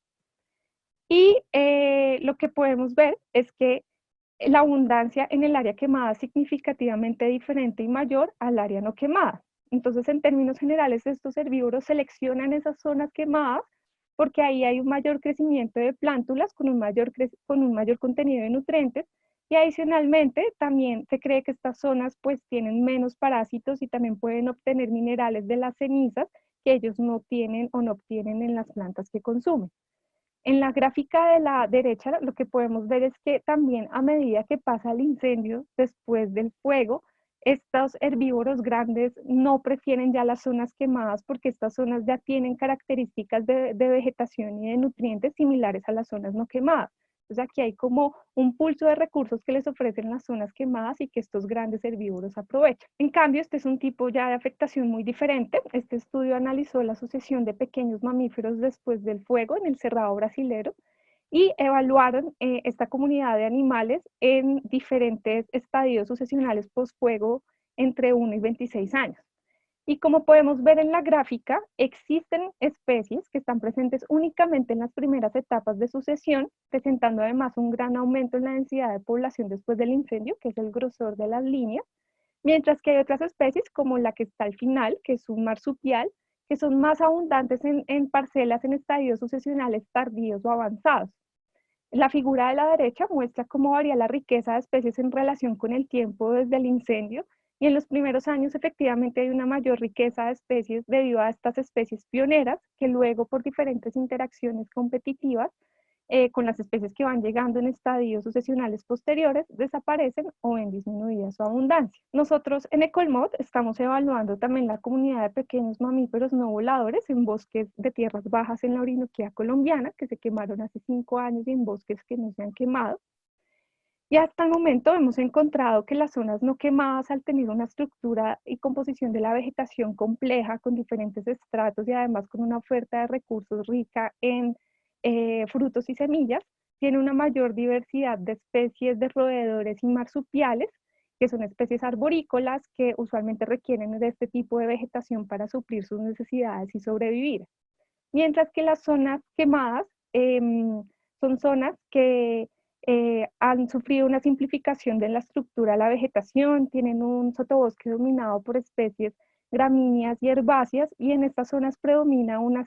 Y lo que podemos ver es que la abundancia en el área quemada es significativamente diferente y mayor al área no quemada. Entonces, en términos generales, estos herbívoros seleccionan esas zonas quemadas porque ahí hay un mayor crecimiento de plántulas con un mayor contenido de nutrientes y adicionalmente también se cree que estas zonas pues tienen menos parásitos y también pueden obtener minerales de las cenizas que ellos no tienen o no obtienen en las plantas que consumen. En la gráfica de la derecha lo que podemos ver es que también a medida que pasa el incendio después del fuego, estos herbívoros grandes no prefieren ya las zonas quemadas porque estas zonas ya tienen características de vegetación y de nutrientes similares a las zonas no quemadas. Entonces aquí hay como un pulso de recursos que les ofrecen las zonas quemadas y que estos grandes herbívoros aprovechan. En cambio, este es un tipo ya de afectación muy diferente. Este estudio analizó la sucesión de pequeños mamíferos después del fuego en el Cerrado brasilero y evaluaron esta comunidad de animales en diferentes estadios sucesionales post-fuego entre 1 y 26 años. Y como podemos ver en la gráfica, existen especies que están presentes únicamente en las primeras etapas de sucesión, presentando además un gran aumento en la densidad de población después del incendio, que es el grosor de las líneas, mientras que hay otras especies como la que está al final, que es un marsupial, que son más abundantes en parcelas en estadios sucesionales tardíos o avanzados. La figura de la derecha muestra cómo varía la riqueza de especies en relación con el tiempo desde el incendio, y en los primeros años efectivamente hay una mayor riqueza de especies debido a estas especies pioneras que luego por diferentes interacciones competitivas con las especies que van llegando en estadios sucesionales posteriores desaparecen o ven disminuida su abundancia. Nosotros en Ecolmod estamos evaluando también la comunidad de pequeños mamíferos no voladores en bosques de tierras bajas en la Orinoquía colombiana que se quemaron hace 5 años y en bosques que no se han quemado. Y hasta el momento hemos encontrado que las zonas no quemadas, al tener una estructura y composición de la vegetación compleja, con diferentes estratos y además con una oferta de recursos rica en frutos y semillas, tiene una mayor diversidad de especies de roedores y marsupiales, que son especies arborícolas que usualmente requieren de este tipo de vegetación para suplir sus necesidades y sobrevivir. Mientras que las zonas quemadas son zonas que han sufrido una simplificación de la estructura de la vegetación, tienen un sotobosque dominado por especies gramíneas y herbáceas, y en estas zonas domina una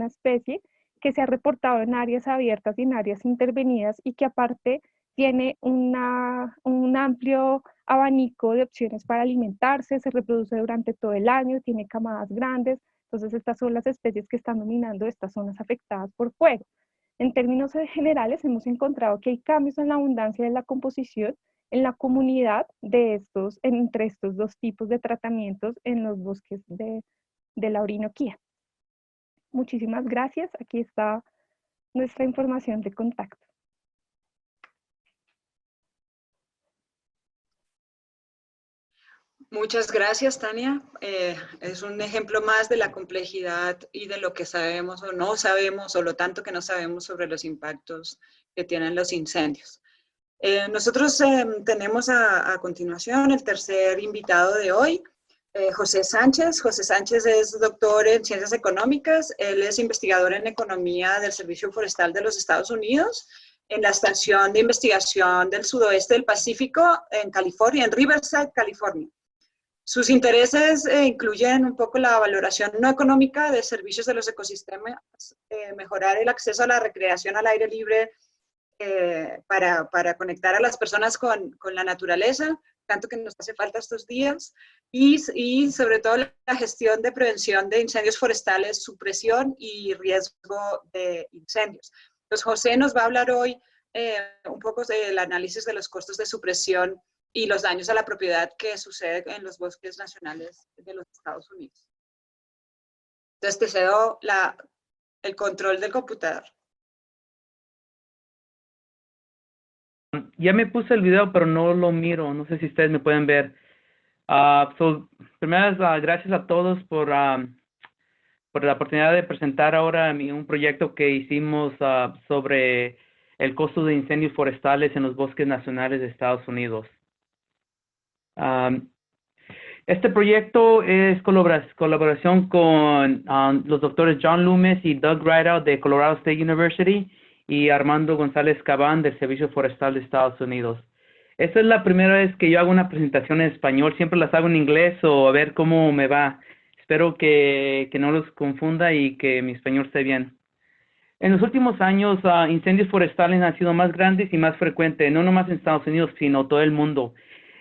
especie que se ha reportado en áreas abiertas y en áreas intervenidas y que aparte tiene un amplio abanico de opciones para alimentarse, se reproduce durante todo el año, tiene camadas grandes. Entonces estas son las especies que están dominando estas zonas afectadas por fuego. En términos generales, hemos encontrado que hay cambios en la abundancia de la composición en la comunidad entre estos dos tipos de tratamientos en los bosques de la Orinoquía. Muchísimas gracias. Aquí está nuestra información de contacto. Muchas gracias, Tania. Es un ejemplo más de la complejidad y de lo que sabemos o no sabemos, o lo tanto que no sabemos sobre los impactos que tienen los incendios. Nosotros tenemos a continuación el tercer invitado de hoy, José Sánchez. José Sánchez es doctor en Ciencias Económicas. Él es investigador en Economía del Servicio Forestal de los Estados Unidos, en la Estación de Investigación del Sudoeste del Pacífico en California, en Riverside, California. Sus intereses incluyen un poco la valoración no económica de servicios de los ecosistemas, mejorar el acceso a la recreación al aire libre para conectar a las personas con la naturaleza, tanto que nos hace falta estos días, y sobre todo la gestión de prevención de incendios forestales, supresión y riesgo de incendios. Entonces, José nos va a hablar hoy un poco del análisis de los costos de supresión y los daños a la propiedad que sucede en los bosques nacionales de los Estados Unidos. Entonces, te cedo el control del computador. Ya me puse el video, pero no lo miro. No sé si ustedes me pueden ver. Primero, gracias a todos por la oportunidad de presentar ahora un proyecto que hicimos sobre el costo de incendios forestales en los bosques nacionales de Estados Unidos. Este proyecto es colaboración con los doctores John Loomis y Doug Rideout de Colorado State University y Armando González Cabán del Servicio Forestal de Estados Unidos. Esta es la primera vez que yo hago una presentación en español. Siempre las hago en inglés o a ver cómo me va. Espero que no los confunda y que mi español esté bien. En los últimos años, incendios forestales han sido más grandes y más frecuentes, no nomás en Estados Unidos, sino todo el mundo.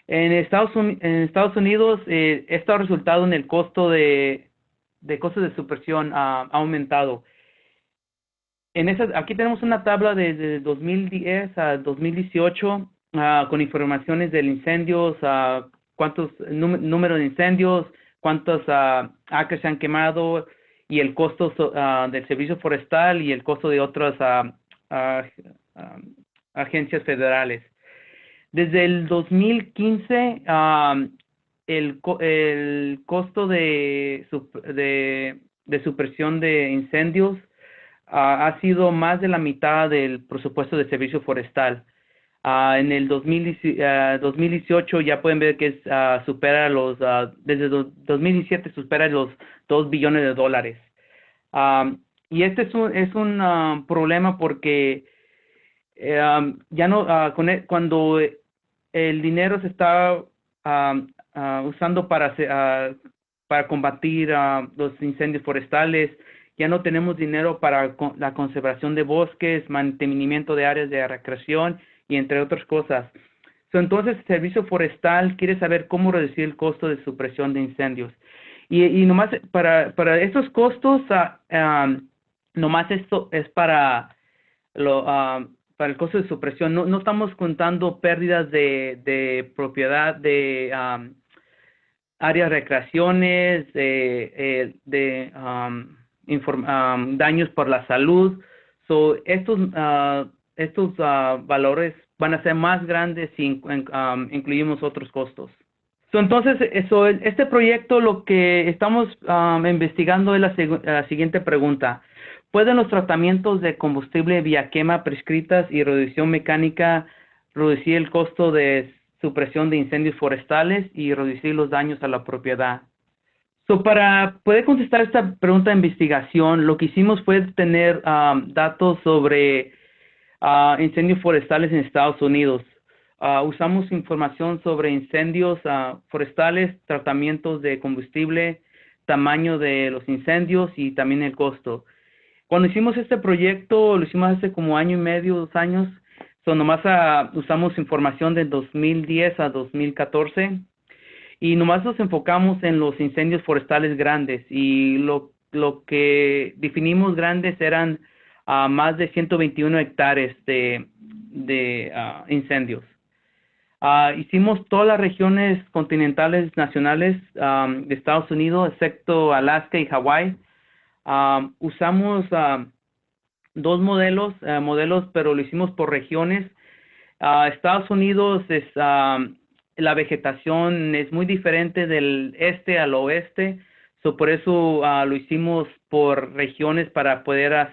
En Estados Unidos, esto ha resultado en el costo de supresión ha aumentado. Aquí tenemos una tabla desde 2010 a 2018 con informaciones de incendios, número de incendios, cuántos acres se han quemado y el costo del servicio forestal y el costo de otras agencias federales. Desde el 2015, el costo de supresión de incendios ha sido más de la mitad del presupuesto de servicio forestal. En el 2018 ya pueden ver que supera desde 2017 supera los $2 billones. Y este es un problema porque ya no, cuando el dinero se está usando para combatir los incendios forestales, ya no tenemos dinero para la conservación de bosques, mantenimiento de áreas de recreación y entre otras cosas. Entonces, el Servicio Forestal quiere saber cómo reducir el costo de supresión de incendios. Y nomás para estos costos, nomás esto es para el costo de supresión. No estamos contando pérdidas de propiedad, de áreas de recreaciones, daños por la salud. Estos valores van a ser más grandes si incluimos otros costos. Entonces, este proyecto lo que estamos investigando es la siguiente pregunta. ¿Pueden los tratamientos de combustible vía quema prescritas y reducción mecánica reducir el costo de supresión de incendios forestales y reducir los daños a la propiedad? Para poder contestar esta pregunta de investigación, lo que hicimos fue tener datos sobre incendios forestales en Estados Unidos. Usamos información sobre incendios forestales, tratamientos de combustible, tamaño de los incendios y también el costo. Cuando hicimos este proyecto, lo hicimos hace como año y medio, 2 años. Nomás usamos información de 2010 a 2014 y nomás nos enfocamos en los incendios forestales grandes y lo que definimos grandes eran más de 121 hectáreas de incendios. Hicimos todas las regiones continentales nacionales de Estados Unidos, excepto Alaska y Hawái. Usamos 2 modelos, pero lo hicimos por regiones. Estados Unidos la vegetación es muy diferente del este al oeste, por eso lo hicimos por regiones para poder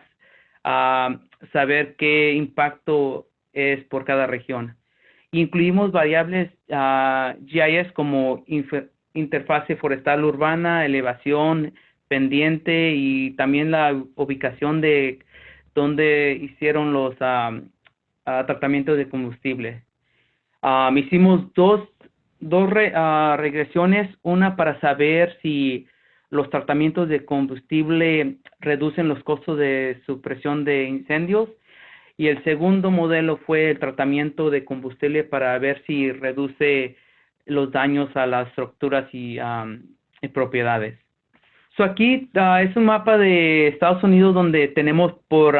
saber qué impacto es por cada región. Incluimos variables GIS como interfase forestal urbana, elevación, pendiente y también la ubicación de donde hicieron los tratamientos de combustible. Hicimos regresiones, una para saber si los tratamientos de combustible reducen los costos de supresión de incendios, y el segundo modelo fue el tratamiento de combustible para ver si reduce los daños a las estructuras y propiedades. So aquí es un mapa de Estados Unidos donde tenemos por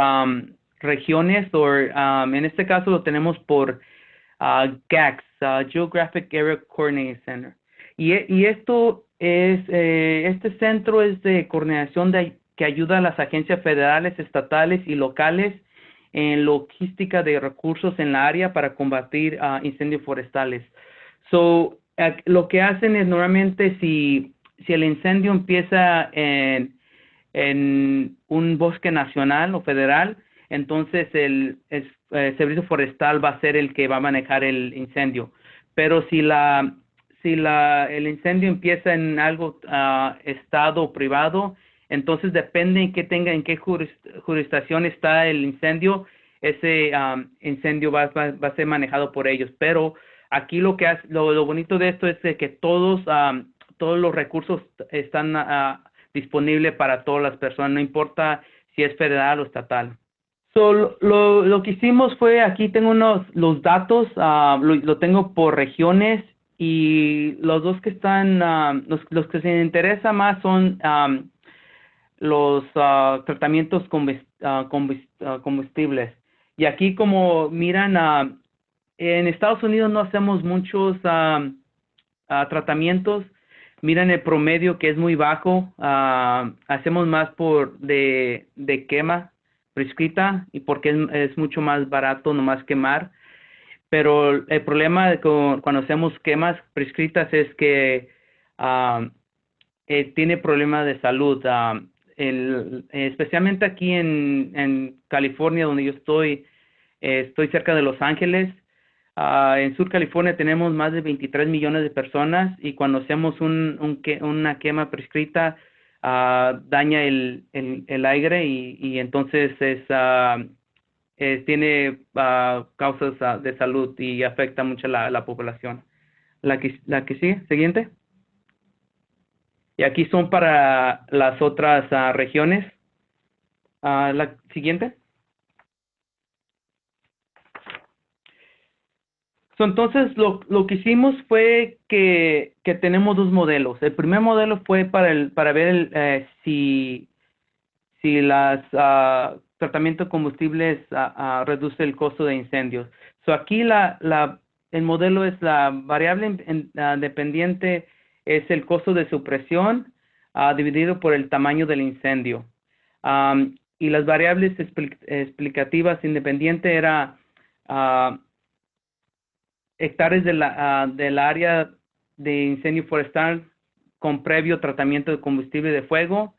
regiones, o en este caso lo tenemos por GACS, Geographic Area Coordinating Center. Y esto es, este centro es de coordinación que ayuda a las agencias federales, estatales y locales en logística de recursos en la área para combatir incendios forestales. So, lo que hacen es normalmente si el incendio empieza en un bosque nacional o federal, entonces el servicio forestal va a ser el que va a manejar el incendio. Pero si el incendio empieza en algo estado o privado, entonces depende en qué jurisdicción está el incendio, ese incendio va a ser manejado por ellos. Pero aquí lo bonito de esto es que todos los recursos están disponibles para todas las personas, no importa si es federal o estatal. So, lo que hicimos fue, aquí tengo los datos, lo tengo por regiones, y los dos que están, los que se interesa más son los tratamientos combustibles. Y aquí, como miran, en Estados Unidos no hacemos muchos tratamientos. Miran el promedio, que es muy bajo. Hacemos más de quema prescrita, y porque es mucho más barato nomás quemar. Pero el problema cuando hacemos quemas prescritas es que tiene problemas de salud. Especialmente aquí en California, donde yo estoy cerca de Los Ángeles. En Sur California tenemos más de 23 millones de personas, y cuando hacemos una quema prescrita, daña el aire, y entonces tiene causas de salud y afecta mucho la población. La que sigue, siguiente. Y aquí son para las otras regiones. La siguiente. Entonces, lo que hicimos fue que tenemos dos modelos. El primer modelo fue para ver si las tratamiento de combustibles reduce el costo de incendios. So, aquí el modelo es la variable dependiente, es el costo de supresión dividido por el tamaño del incendio. Y las variables explicativas independientes era hectáreas del área de incendio forestal con previo tratamiento de combustible de fuego,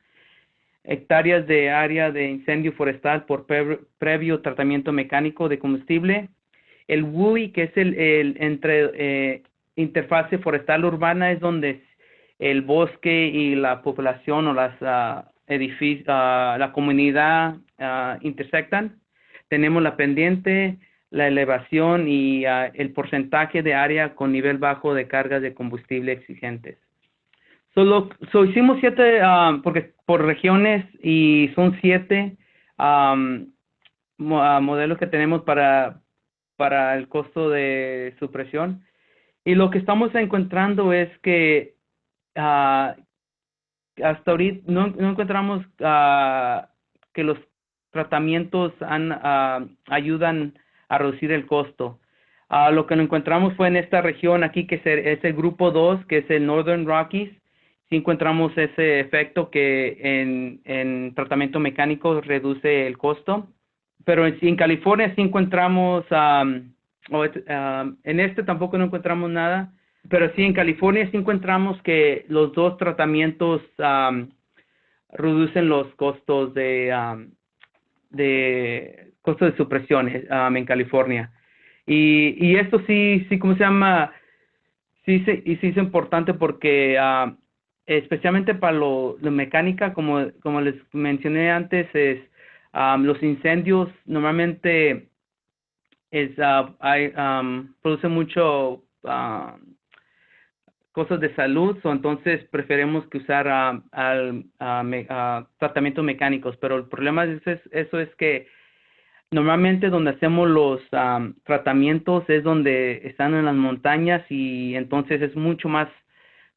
hectáreas de área de incendio forestal por previo tratamiento mecánico de combustible, el WUI, que es entre interfase forestal urbana, es donde el bosque y la población o la comunidad intersectan. Tenemos la pendiente, la elevación y el porcentaje de área con nivel bajo de cargas de combustible exigentes. Hicimos 7, porque por regiones, y son 7 modelos que tenemos para el costo de supresión. Y lo que estamos encontrando es que hasta ahorita no encontramos que los tratamientos ayudan a reducir el costo. Lo que encontramos fue en esta región aquí, que es el grupo 2, que es el Northern Rockies. Sí encontramos ese efecto que en tratamiento mecánico reduce el costo. Pero en California sí encontramos, en este tampoco no encontramos nada, pero sí en California sí encontramos que los dos tratamientos reducen los costos de supresión en California. Y esto sí, ¿cómo se llama? Sí es importante porque especialmente para lo mecánica, como les mencioné antes, los incendios normalmente producen mucho cosas de salud, o entonces preferimos que usar tratamientos mecánicos, pero el problema de eso es que normalmente donde hacemos los tratamientos es donde están en las montañas y entonces es mucho más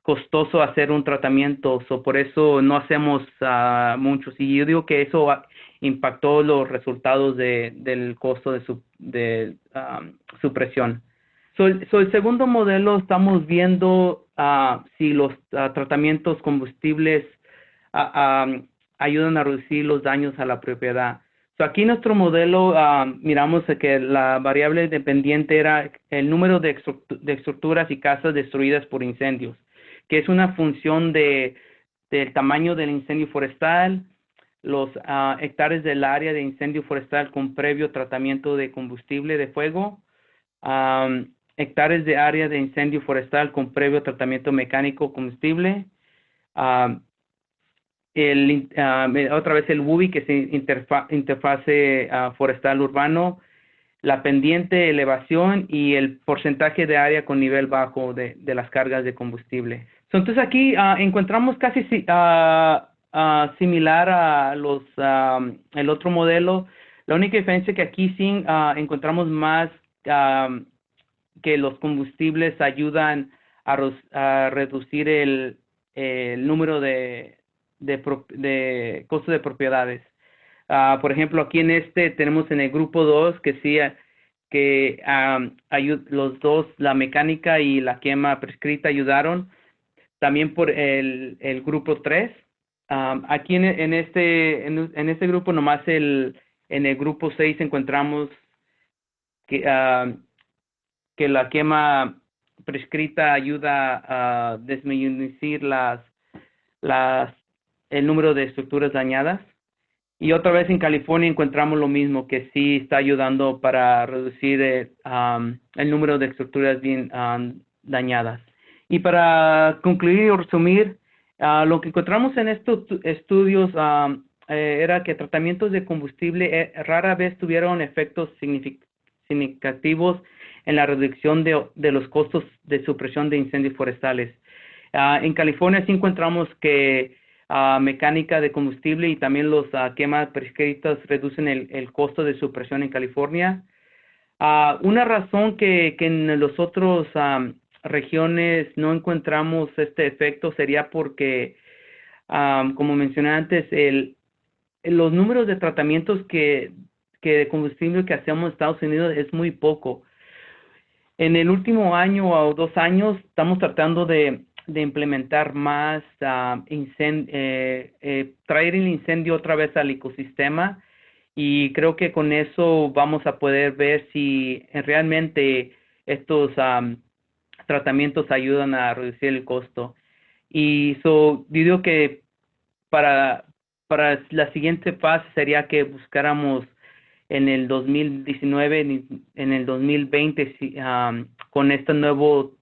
costoso hacer un tratamiento, por eso no hacemos muchos. Y yo digo que eso impactó los resultados del costo de supresión. El segundo modelo estamos viendo si los tratamientos combustibles ayudan a reducir los daños a la propiedad. Aquí en nuestro modelo miramos que la variable dependiente era el número de estructuras y casas destruidas por incendios, que es una función del tamaño del incendio forestal, los hectáreas del área de incendio forestal con previo tratamiento de combustible de fuego, hectáreas de área de incendio forestal con previo tratamiento mecánico combustible, otra vez el WUBI, que es interfase forestal urbano, la pendiente, elevación y el porcentaje de área con nivel bajo de las cargas de combustible. Entonces aquí encontramos casi similar a el otro modelo. La única diferencia es que aquí sí encontramos más que los combustibles ayudan a reducir el número de costos de propiedades. Por ejemplo, aquí tenemos en el grupo 2 que sí, que los dos, la mecánica y la quema prescrita ayudaron. También por el grupo 3. Aquí en este grupo nomás en el grupo 6 encontramos que la quema prescrita ayuda a disminuir el número de estructuras dañadas. Y otra vez en California encontramos lo mismo, que sí está ayudando para reducir el número de estructuras bien dañadas. Y para concluir y resumir, lo que encontramos en estos estudios era que tratamientos de combustible rara vez tuvieron efectos significativos en la reducción de los costos de supresión de incendios forestales. En California sí encontramos que mecánica de combustible y también los quemas prescritas reducen el costo de supresión en California. Una razón que en los otros regiones no encontramos este efecto sería porque, como mencioné antes, los números de tratamientos que de combustible que hacemos en Estados Unidos es muy poco. En el último año o 2 años estamos tratando de implementar más, traer el incendio otra vez al ecosistema, y creo que con eso vamos a poder ver si realmente estos tratamientos ayudan a reducir el costo. Y yo digo que para la siguiente fase sería que buscáramos en el 2019, en el 2020, con este nuevo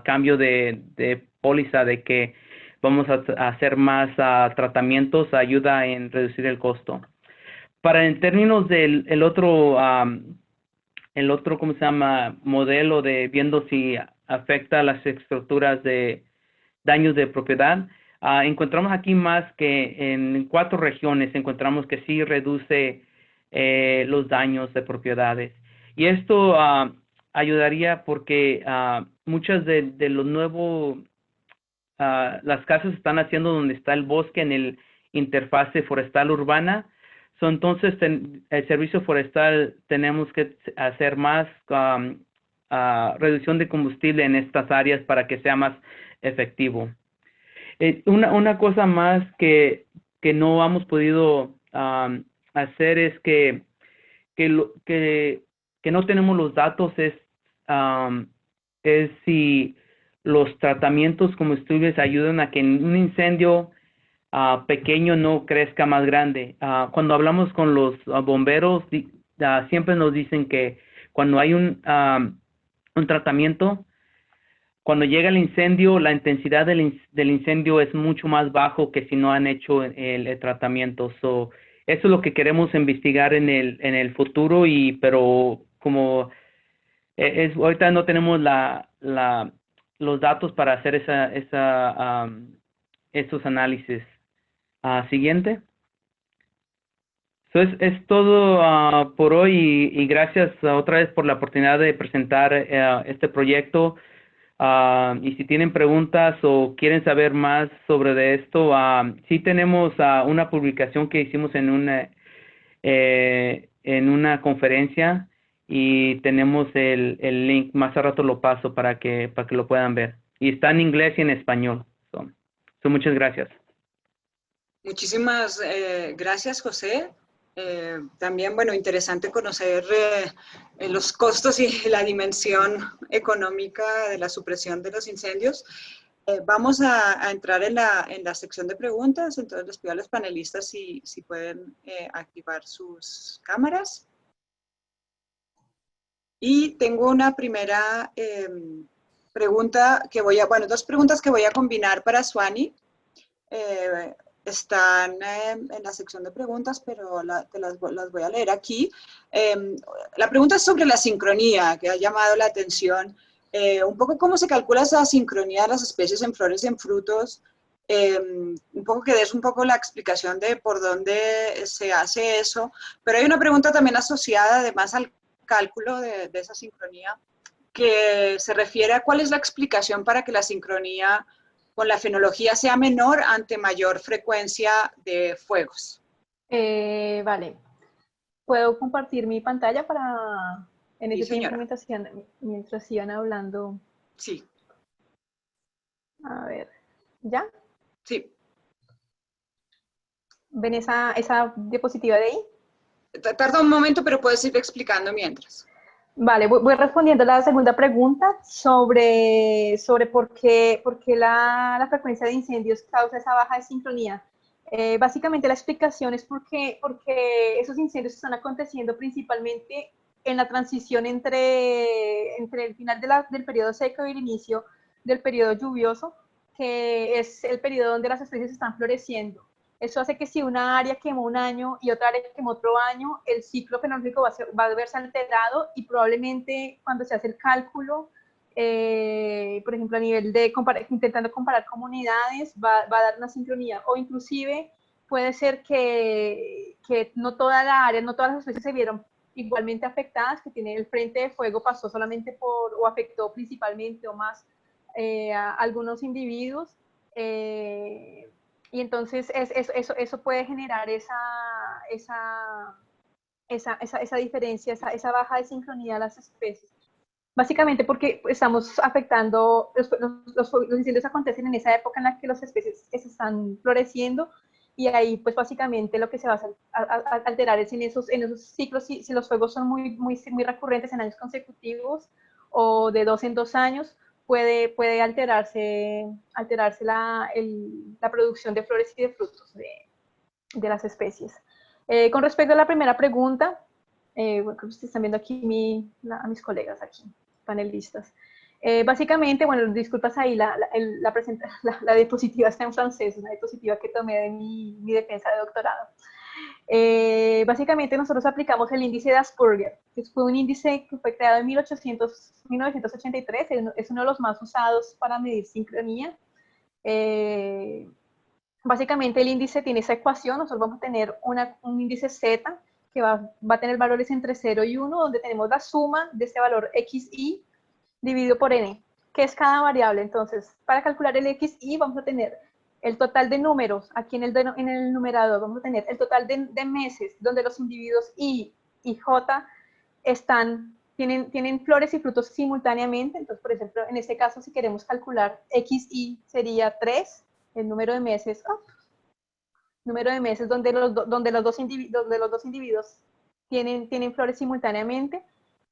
cambio de póliza de que vamos a hacer más tratamientos, ayuda en reducir el costo. En términos del el otro, ¿cómo se llama?, modelo de viendo si afecta a las estructuras de daños de propiedad, encontramos aquí más que en 4 regiones encontramos que sí reduce los daños de propiedades. Y esto ayudaría porque muchas de los nuevos, las casas se están haciendo donde está el bosque en el interfase forestal urbana. Entonces, el servicio forestal tenemos que hacer más reducción de combustible en estas áreas para que sea más efectivo. Una cosa más que no hemos podido hacer es que no tenemos los datos es si los tratamientos combustibles ayudan a que un incendio pequeño no crezca más grande. Cuando hablamos con los bomberos, siempre nos dicen que cuando hay un tratamiento, cuando llega el incendio, la intensidad del incendio es mucho más bajo que si no han hecho el tratamiento. Eso es lo que queremos investigar en el futuro, pero como ahorita no tenemos la los datos para hacer estos análisis. Siguiente. Eso es todo por hoy y gracias otra vez por la oportunidad de presentar este proyecto. Y si tienen preguntas o quieren saber más sobre de esto, sí tenemos una publicación que hicimos en una conferencia y tenemos el link. Más a rato lo paso para que lo puedan ver. Y está en inglés y en español. Muchas gracias. Muchísimas gracias, José. También, bueno, interesante conocer los costos y la dimensión económica de la supresión de los incendios. Vamos a entrar en la sección de preguntas, entonces les pido a los panelistas si pueden activar sus cámaras. Y tengo una primera pregunta dos preguntas que voy a combinar para Suani. Están en la sección de preguntas, pero las voy a leer aquí. La pregunta es sobre la sincronía, que ha llamado la atención. Un poco cómo se calcula esa sincronía de las especies en flores y en frutos. Un poco que des un poco la explicación de por dónde se hace eso. Pero hay una pregunta también asociada además al cálculo de esa sincronía, que se refiere a cuál es la explicación para que la sincronía con la fenología sea menor ante mayor frecuencia de fuegos. Vale. ¿Puedo compartir mi pantalla para en ese tiempo mientras sigan hablando? Sí. A ver, ¿ya? Sí. ¿Ven esa diapositiva de ahí? Tarda un momento, pero puedes ir explicando mientras. Vale, voy respondiendo a la segunda pregunta sobre por qué la frecuencia de incendios causa esa baja de sincronía. Básicamente la explicación es porque esos incendios están aconteciendo principalmente en la transición entre el final del periodo seco y el inicio del periodo lluvioso, que es el periodo donde las especies están floreciendo. Eso hace que si una área quemó un año y otra área quemó otro año, el ciclo fenológico va a verse alterado y probablemente cuando se hace el cálculo, por ejemplo, a nivel de intentando comparar comunidades, va a dar una sincronía. O inclusive puede ser que no toda la área, no todas las especies se vieron igualmente afectadas, que tiene el frente de fuego pasó solamente o afectó principalmente o más a algunos individuos. Y entonces eso puede generar esa diferencia, esa baja de sincronía a las especies. Básicamente porque estamos afectando, los incendios acontecen en esa época en la que las especies están floreciendo y ahí pues básicamente lo que se va a alterar es en esos ciclos, si los fuegos son muy recurrentes en años consecutivos o de 2 en 2 años, puede alterarse la producción de flores y de frutos de las especies. Con respecto a la primera pregunta, bueno, creo que ustedes están viendo aquí a mis colegas aquí, panelistas. Básicamente, bueno, disculpas ahí, la diapositiva está en francés, una diapositiva que tomé de mi defensa de doctorado. Básicamente nosotros aplicamos el índice de Asperger, que fue un índice que fue creado en 1983, es uno de los más usados para medir sincronía. Básicamente el índice tiene esa ecuación, nosotros vamos a tener un índice Z que va a tener valores entre 0 y 1, donde tenemos la suma de este valor XI dividido por N, que es cada variable. Entonces, para calcular el XI vamos a tener el total de números, aquí en el numerador vamos a tener el total de meses donde los individuos I y J tienen flores y frutos simultáneamente. Entonces, por ejemplo, en este caso, si queremos calcular XI sería 3, el número de meses donde los dos individuos tienen flores simultáneamente,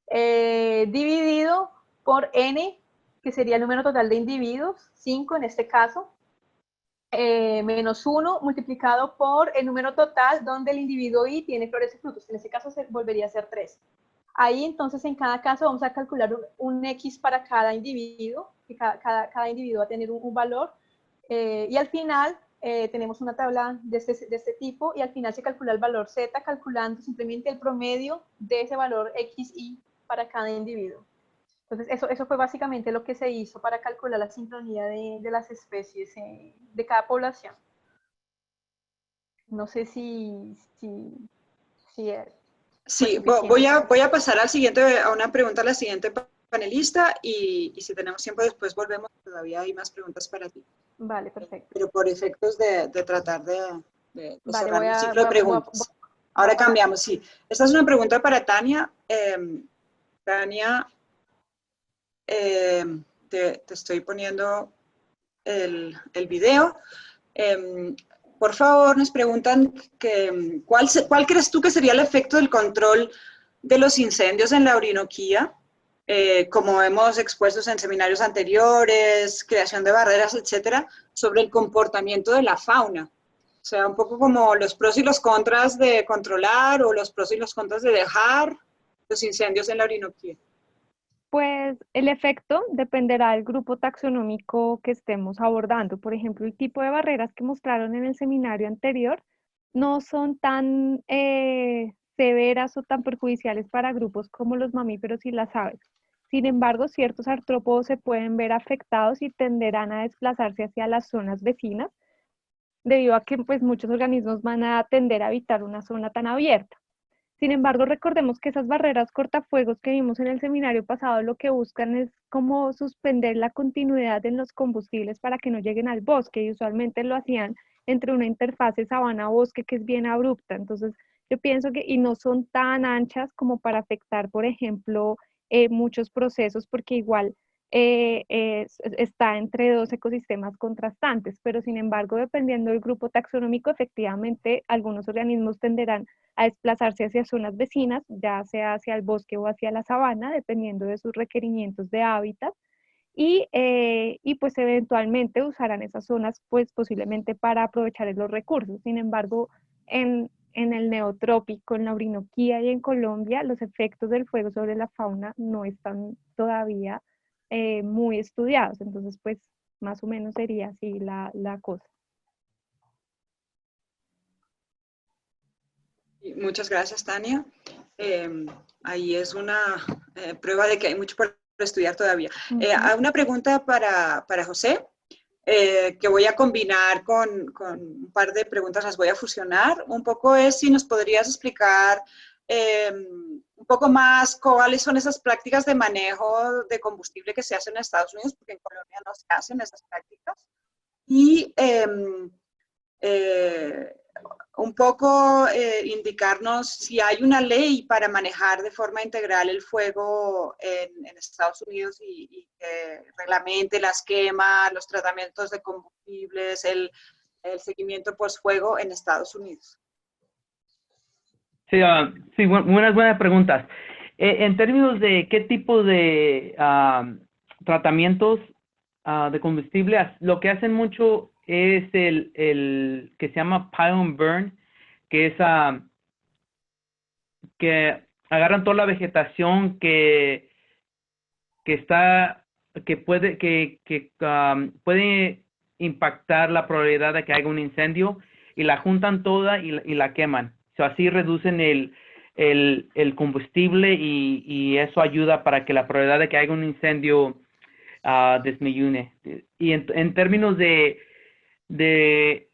dividido por N, que sería el número total de individuos, 5 en este caso, menos 1 multiplicado por el número total donde el individuo I tiene flores y frutos, en este caso volvería a ser 3. Ahí entonces en cada caso vamos a calcular un X para cada individuo, que cada individuo va a tener un valor, y al final tenemos una tabla de este tipo y al final se calcula el valor Z calculando simplemente el promedio de ese valor XI para cada individuo. Entonces, eso fue básicamente lo que se hizo para calcular la sincronía de las especies de cada población. No sé si fue Sí, suficiente. voy a pasar a una pregunta a la siguiente panelista y si tenemos tiempo después volvemos, todavía hay más preguntas para ti. Vale, perfecto. Pero por efectos de tratar de Vale, cerrar un ciclo de preguntas. voy a Ahora pasar. cambiamos, sí. Esta es una pregunta para Tania. Tania, te estoy poniendo el video. Por favor, nos preguntan ¿cuál crees tú que sería el efecto del control de los incendios en la Orinoquía? Como hemos expuesto en seminarios anteriores, creación de barreras, etcétera, sobre el comportamiento de la fauna. O sea, un poco como los pros y los contras de controlar o los pros y los contras de dejar los incendios en la Orinoquía. Pues el efecto dependerá del grupo taxonómico que estemos abordando. Por ejemplo, el tipo de barreras que mostraron en el seminario anterior no son tan severas o tan perjudiciales para grupos como los mamíferos y las aves. Sin embargo, ciertos artrópodos se pueden ver afectados y tenderán a desplazarse hacia las zonas vecinas, debido a que pues, muchos organismos van a tender a evitar una zona tan abierta. Sin embargo, recordemos que esas barreras cortafuegos que vimos en el seminario pasado lo que buscan es como suspender la continuidad en los combustibles para que no lleguen al bosque, y usualmente lo hacían entre una interfase sabana-bosque que es bien abrupta. Entonces, yo pienso que, y no son tan anchas como para afectar, por ejemplo, muchos procesos, porque igual está entre dos ecosistemas contrastantes, pero sin embargo, dependiendo del grupo taxonómico, efectivamente, algunos organismos tenderán a desplazarse hacia zonas vecinas, ya sea hacia el bosque o hacia la sabana, dependiendo de sus requerimientos de hábitat, y pues eventualmente usarán esas zonas pues posiblemente para aprovechar los recursos. Sin embargo, en el neotrópico, en la Orinoquía y en Colombia, los efectos del fuego sobre la fauna no están todavía muy estudiados, entonces pues más o menos sería así la cosa. Muchas gracias, Tania. Ahí es una prueba de que hay mucho por estudiar todavía. Hay una pregunta para José, que voy a combinar con un par de preguntas, las voy a fusionar. Un poco es si nos podrías explicar un poco más cuáles son esas prácticas de manejo de combustible que se hacen en Estados Unidos, porque en Colombia no se hacen esas prácticas. Y un poco indicarnos si hay una ley para manejar de forma integral el fuego en Estados Unidos y que reglamente las quemas, los tratamientos de combustibles, el seguimiento post-fuego en Estados Unidos. Sí, sí, buenas preguntas. En términos de qué tipo de tratamientos de combustible, lo que hacen mucho es el que se llama pile and burn, que es que agarran toda la vegetación puede impactar la probabilidad de que haya un incendio, y la juntan toda y la queman. Así reducen el combustible y eso ayuda para que la probabilidad de que haya un incendio disminuye. Y en términos en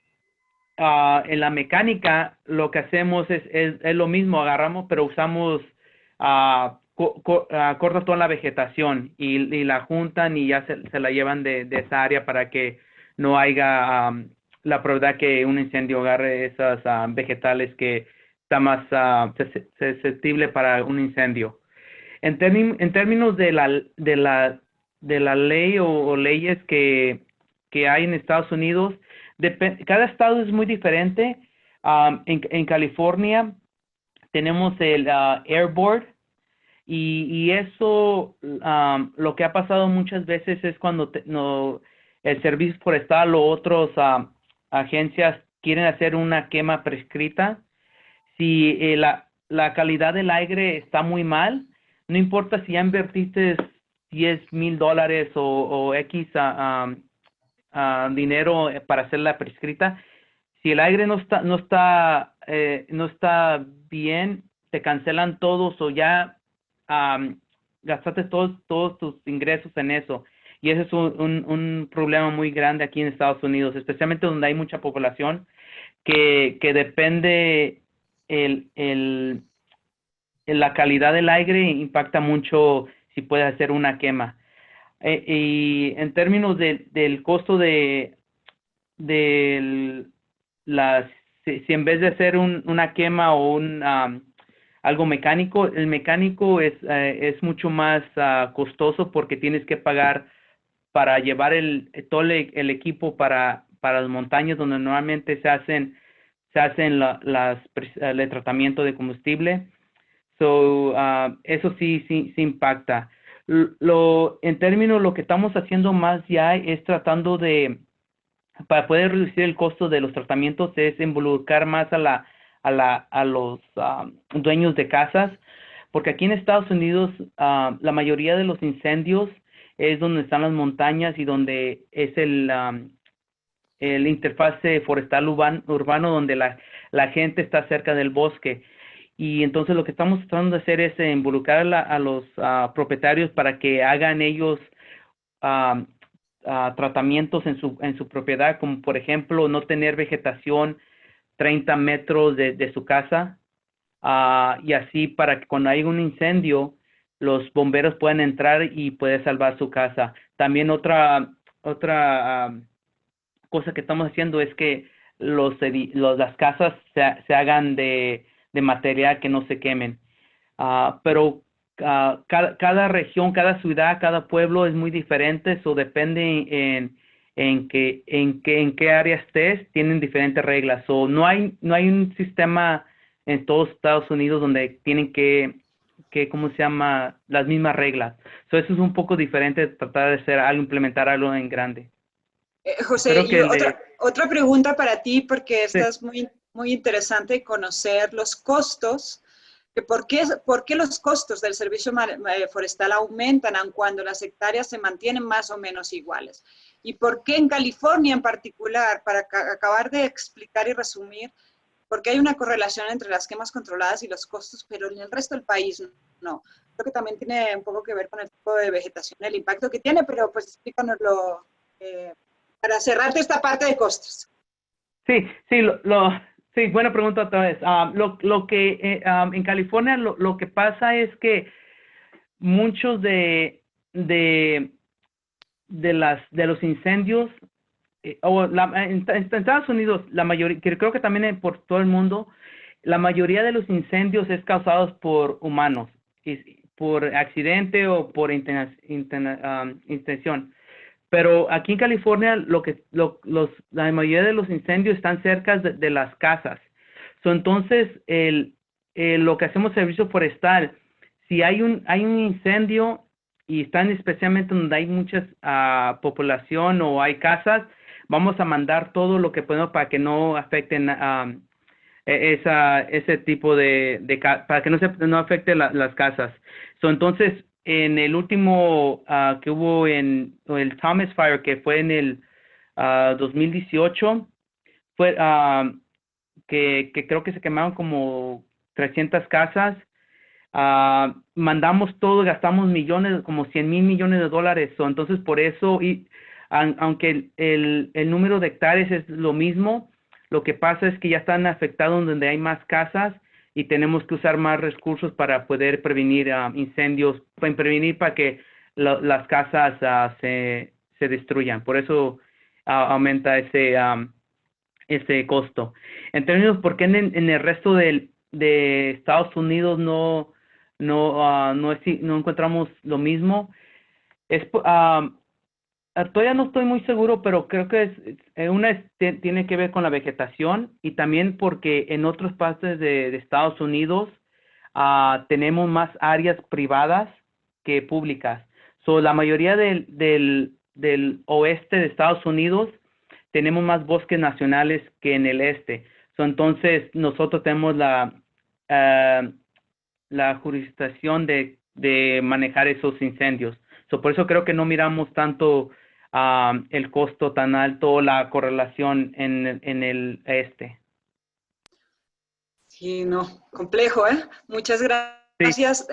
la mecánica, lo que hacemos es lo mismo, agarramos, pero usamos, cortan toda la vegetación y la juntan y ya se la llevan de esa área para que no haya la probabilidad que un incendio agarre esas vegetales que está más susceptible para un incendio. En términos de la ley o leyes que hay en Estados Unidos, cada estado es muy diferente. En California tenemos el Air Board, y eso lo que ha pasado muchas veces es cuando el Servicio Forestal o otras agencias quieren hacer una quema prescrita. Si la calidad del aire está muy mal, no importa si ya invertiste $10,000 o X dinero para hacerla prescrita, si el aire no está bien, te cancelan todos, o ya gastaste todos tus ingresos en eso. Y ese es un problema muy grande aquí en Estados Unidos, especialmente donde hay mucha población que depende la calidad del aire impacta mucho si puede hacer una quema. Y en términos del costo si en vez de hacer una quema o algo mecánico, el mecánico es mucho más costoso porque tienes que pagar para llevar todo el equipo para las montañas donde normalmente se hacen el tratamiento de combustible. Eso sí impacta. En términos, lo que estamos haciendo más ya es tratando para poder reducir el costo de los tratamientos, es involucrar más a los dueños de casas, porque aquí en Estados Unidos la mayoría de los incendios es donde están las montañas y donde es el interfase forestal urbano donde la gente está cerca del bosque. Y entonces lo que estamos tratando de hacer es involucrar a los propietarios para que hagan ellos tratamientos en su propiedad, como por ejemplo no tener vegetación 30 metros de su casa, y así para que cuando hay un incendio los bomberos puedan entrar y puedan salvar su casa. También otra cosa que estamos haciendo es que las casas se hagan de material que no se quemen. Pero cada región, cada ciudad, cada pueblo es muy diferente, eso depende en qué área estés, tienen diferentes reglas. No hay un sistema en todos Estados Unidos donde tienen ¿cómo se llama? Las mismas reglas. Eso es un poco diferente de tratar de implementar algo en grande. José, y otra pregunta para ti, porque Sí. es muy interesante conocer los costos. ¿Por qué los costos del servicio forestal aumentan aun cuando las hectáreas se mantienen más o menos iguales? ¿Y por qué en California en particular, para acabar de explicar y resumir, porque hay una correlación entre las quemas controladas y los costos, pero en el resto del país no? Creo que también tiene un poco que ver con el tipo de vegetación, el impacto que tiene, pero pues explícanoslo para cerrarte esta parte de costos. Sí, buena pregunta otra vez. Lo que en California lo que pasa es que muchos de los incendios, en Estados Unidos, la mayoría, creo que también por todo el mundo, la mayoría de los incendios es causados por humanos, por accidente o por intención. Pero aquí en California la mayoría de los incendios están cerca de las casas. Entonces, lo que hacemos servicio forestal, si hay un incendio y están especialmente donde hay mucha población o hay casas, vamos a mandar todo lo que podemos para que no afecten ese tipo para que no afecte las casas. Entonces, en el último que hubo en el Thomas Fire, que fue en el 2018, fue que creo que se quemaron como 300 casas. Mandamos todo, gastamos millones, como 100,000 millones de dólares. Entonces, por eso, aunque el número de hectáreas es lo mismo, lo que pasa es que ya están afectados donde hay más casas y tenemos que usar más recursos para poder prevenir incendios, para que las casas se destruyan. Por eso aumenta ese costo. En términos, ¿por qué en el resto de Estados Unidos no encontramos lo mismo? Todavía no estoy muy seguro, pero creo que tiene que ver con la vegetación y también porque en otras partes de Estados Unidos tenemos más áreas privadas que públicas. La mayoría del oeste de Estados Unidos tenemos más bosques nacionales que en el este. Entonces, nosotros tenemos la jurisdicción de manejar esos incendios. Por eso creo que no miramos tanto el costo tan alto, la correlación en el este. Sí, no, complejo, ¿eh? Muchas gracias Gracias.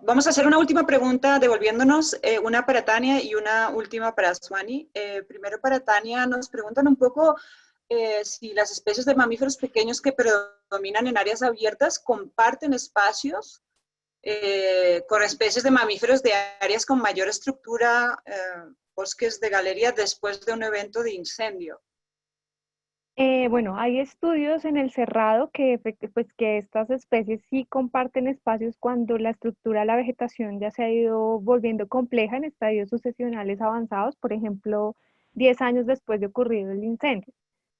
Vamos a hacer una última pregunta devolviéndonos, una para Tania y una última para Suani. Primero para Tania, nos preguntan un poco si las especies de mamíferos pequeños que predominan en áreas abiertas comparten espacios con especies de mamíferos de áreas con mayor estructura, bosques de galería, después de un evento de incendio. Bueno, hay estudios en el cerrado que, pues, que estas especies sí comparten espacios cuando la estructura de la vegetación ya se ha ido volviendo compleja en estadios sucesionales avanzados, por ejemplo, 10 años después de ocurrido el incendio.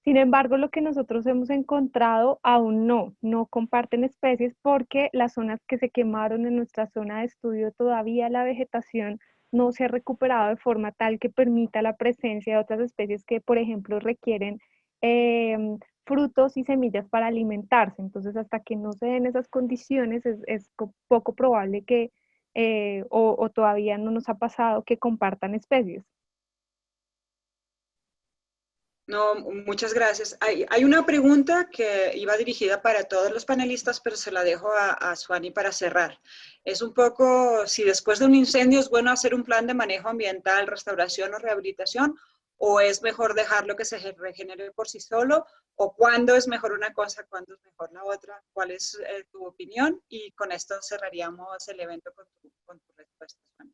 Sin embargo, lo que nosotros hemos encontrado aún no comparten especies porque las zonas que se quemaron en nuestra zona de estudio todavía la vegetación no se ha recuperado de forma tal que permita la presencia de otras especies que, por ejemplo, requieren frutos y semillas para alimentarse. Entonces, hasta que no se den esas condiciones, poco probable que, o todavía no nos ha pasado que compartan especies. No, muchas gracias. Hay una pregunta que iba dirigida para todos los panelistas, pero se la dejo a Suani para cerrar. Es un poco si después de un incendio es bueno hacer un plan de manejo ambiental, restauración o rehabilitación, o es mejor dejarlo que se regenere por sí solo, o cuándo es mejor una cosa, cuándo es mejor la otra. ¿Cuál es tu opinión? Y con esto cerraríamos el evento con tu respuesta, Suani.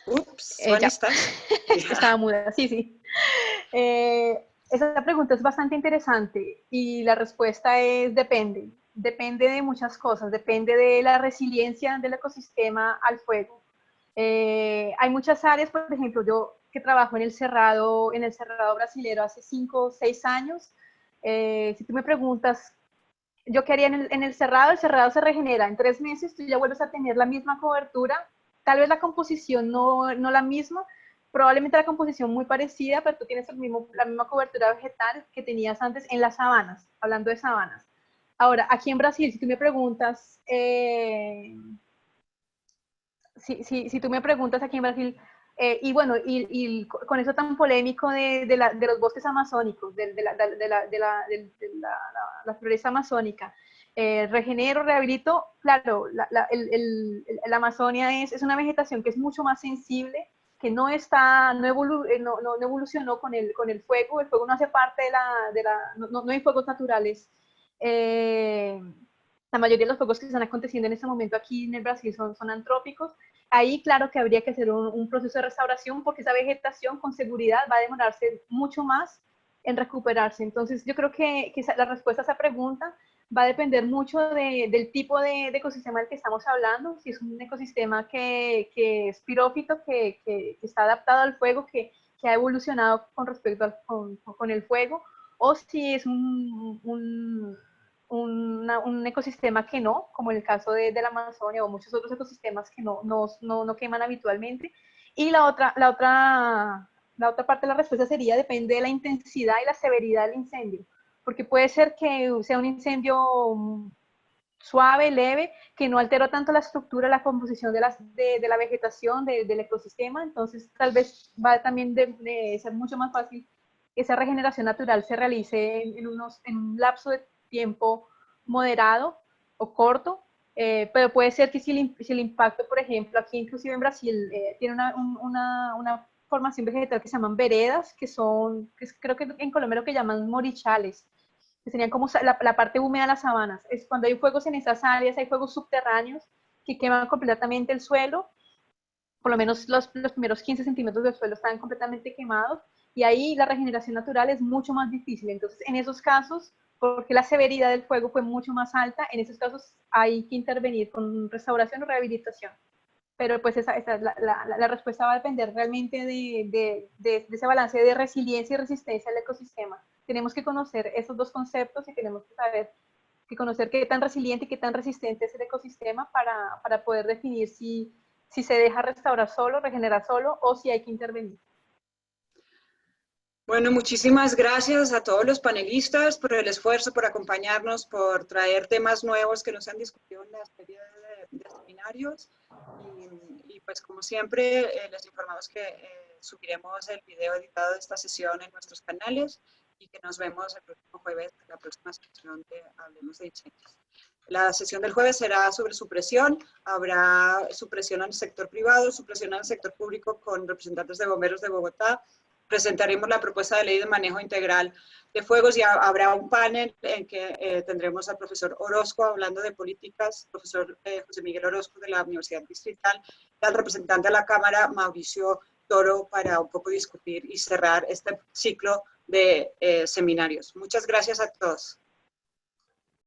Ups, Suani, Ya. ¿estás? Estaba muda, sí, sí. Esa pregunta es bastante interesante y la respuesta es depende. Depende de muchas cosas, depende de la resiliencia del ecosistema al fuego. Hay muchas áreas, por ejemplo, yo que trabajo en el cerrado brasilero hace 5 o 6 años, si tú me preguntas, yo qué haría en el cerrado se regenera en 3 meses, tú ya vuelves a tener la misma cobertura, tal vez la composición no la misma, probablemente la composición muy parecida, pero tú tienes la misma cobertura vegetal que tenías antes en las sabanas, hablando de sabanas. Ahora, aquí en Brasil, si tú me preguntas, si tú me preguntas aquí en Brasil, y bueno, y con eso tan polémico de los bosques amazónicos, de la floresta amazónica, regenero, rehabilito, claro, la Amazonia es una vegetación que es mucho más sensible, que no evolucionó con el fuego no hace parte no hay fuegos naturales. La mayoría de los fuegos que están aconteciendo en este momento aquí en el Brasil son antrópicos. Ahí, claro que habría que hacer un proceso de restauración porque esa vegetación con seguridad va a demorarse mucho más en recuperarse. Entonces, yo creo que la respuesta a esa pregunta va a depender mucho del tipo de ecosistema del que estamos hablando, si es un ecosistema que es pirófito, que está adaptado al fuego, que ha evolucionado con respecto con el fuego, o si es un ecosistema que no, como el caso de la Amazonia o muchos otros ecosistemas que no queman habitualmente. Y la otra parte de la respuesta sería depende de la intensidad y la severidad del incendio, porque puede ser que sea un incendio suave, leve, que no alteró tanto la estructura, la composición de la vegetación, del ecosistema, entonces tal vez va también de ser mucho más fácil que esa regeneración natural se realice en un lapso de tiempo moderado o corto, pero puede ser que si el impacto, por ejemplo, aquí inclusive en Brasil, tiene una formación vegetal que se llaman veredas, creo que en Colombia lo que llaman morichales, que serían como la parte húmeda de las sabanas. Es cuando hay fuegos en esas áreas, hay fuegos subterráneos que queman completamente el suelo, por lo menos los primeros 15 centímetros del suelo están completamente quemados, y ahí la regeneración natural es mucho más difícil. Entonces, en esos casos, porque la severidad del fuego fue mucho más alta, en esos casos hay que intervenir con restauración o rehabilitación. Pero pues la respuesta va a depender realmente de ese balance de resiliencia y resistencia al ecosistema. Tenemos que conocer esos dos conceptos y tenemos que saber que conocer qué tan resiliente y qué tan resistente es el ecosistema para poder definir si se deja restaurar solo, regenerar solo, o si hay que intervenir. Bueno, muchísimas gracias a todos los panelistas por el esfuerzo, por acompañarnos, por traer temas nuevos que no se han discutido en la serie de seminarios. Y pues como siempre, les informamos que subiremos el video editado de esta sesión en nuestros canales y que nos vemos el próximo jueves en la próxima sesión de Hablemos de Incendios. La sesión del jueves será sobre supresión, habrá supresión en el sector privado, supresión en el sector público con representantes de bomberos de Bogotá. Presentaremos la propuesta de ley de manejo integral de fuegos y habrá un panel en que tendremos al profesor Orozco hablando de políticas, profesor José Miguel Orozco de la Universidad Distrital, y al representante de la Cámara, Mauricio Toro, para un poco discutir y cerrar este ciclo de seminarios. Muchas gracias a todos.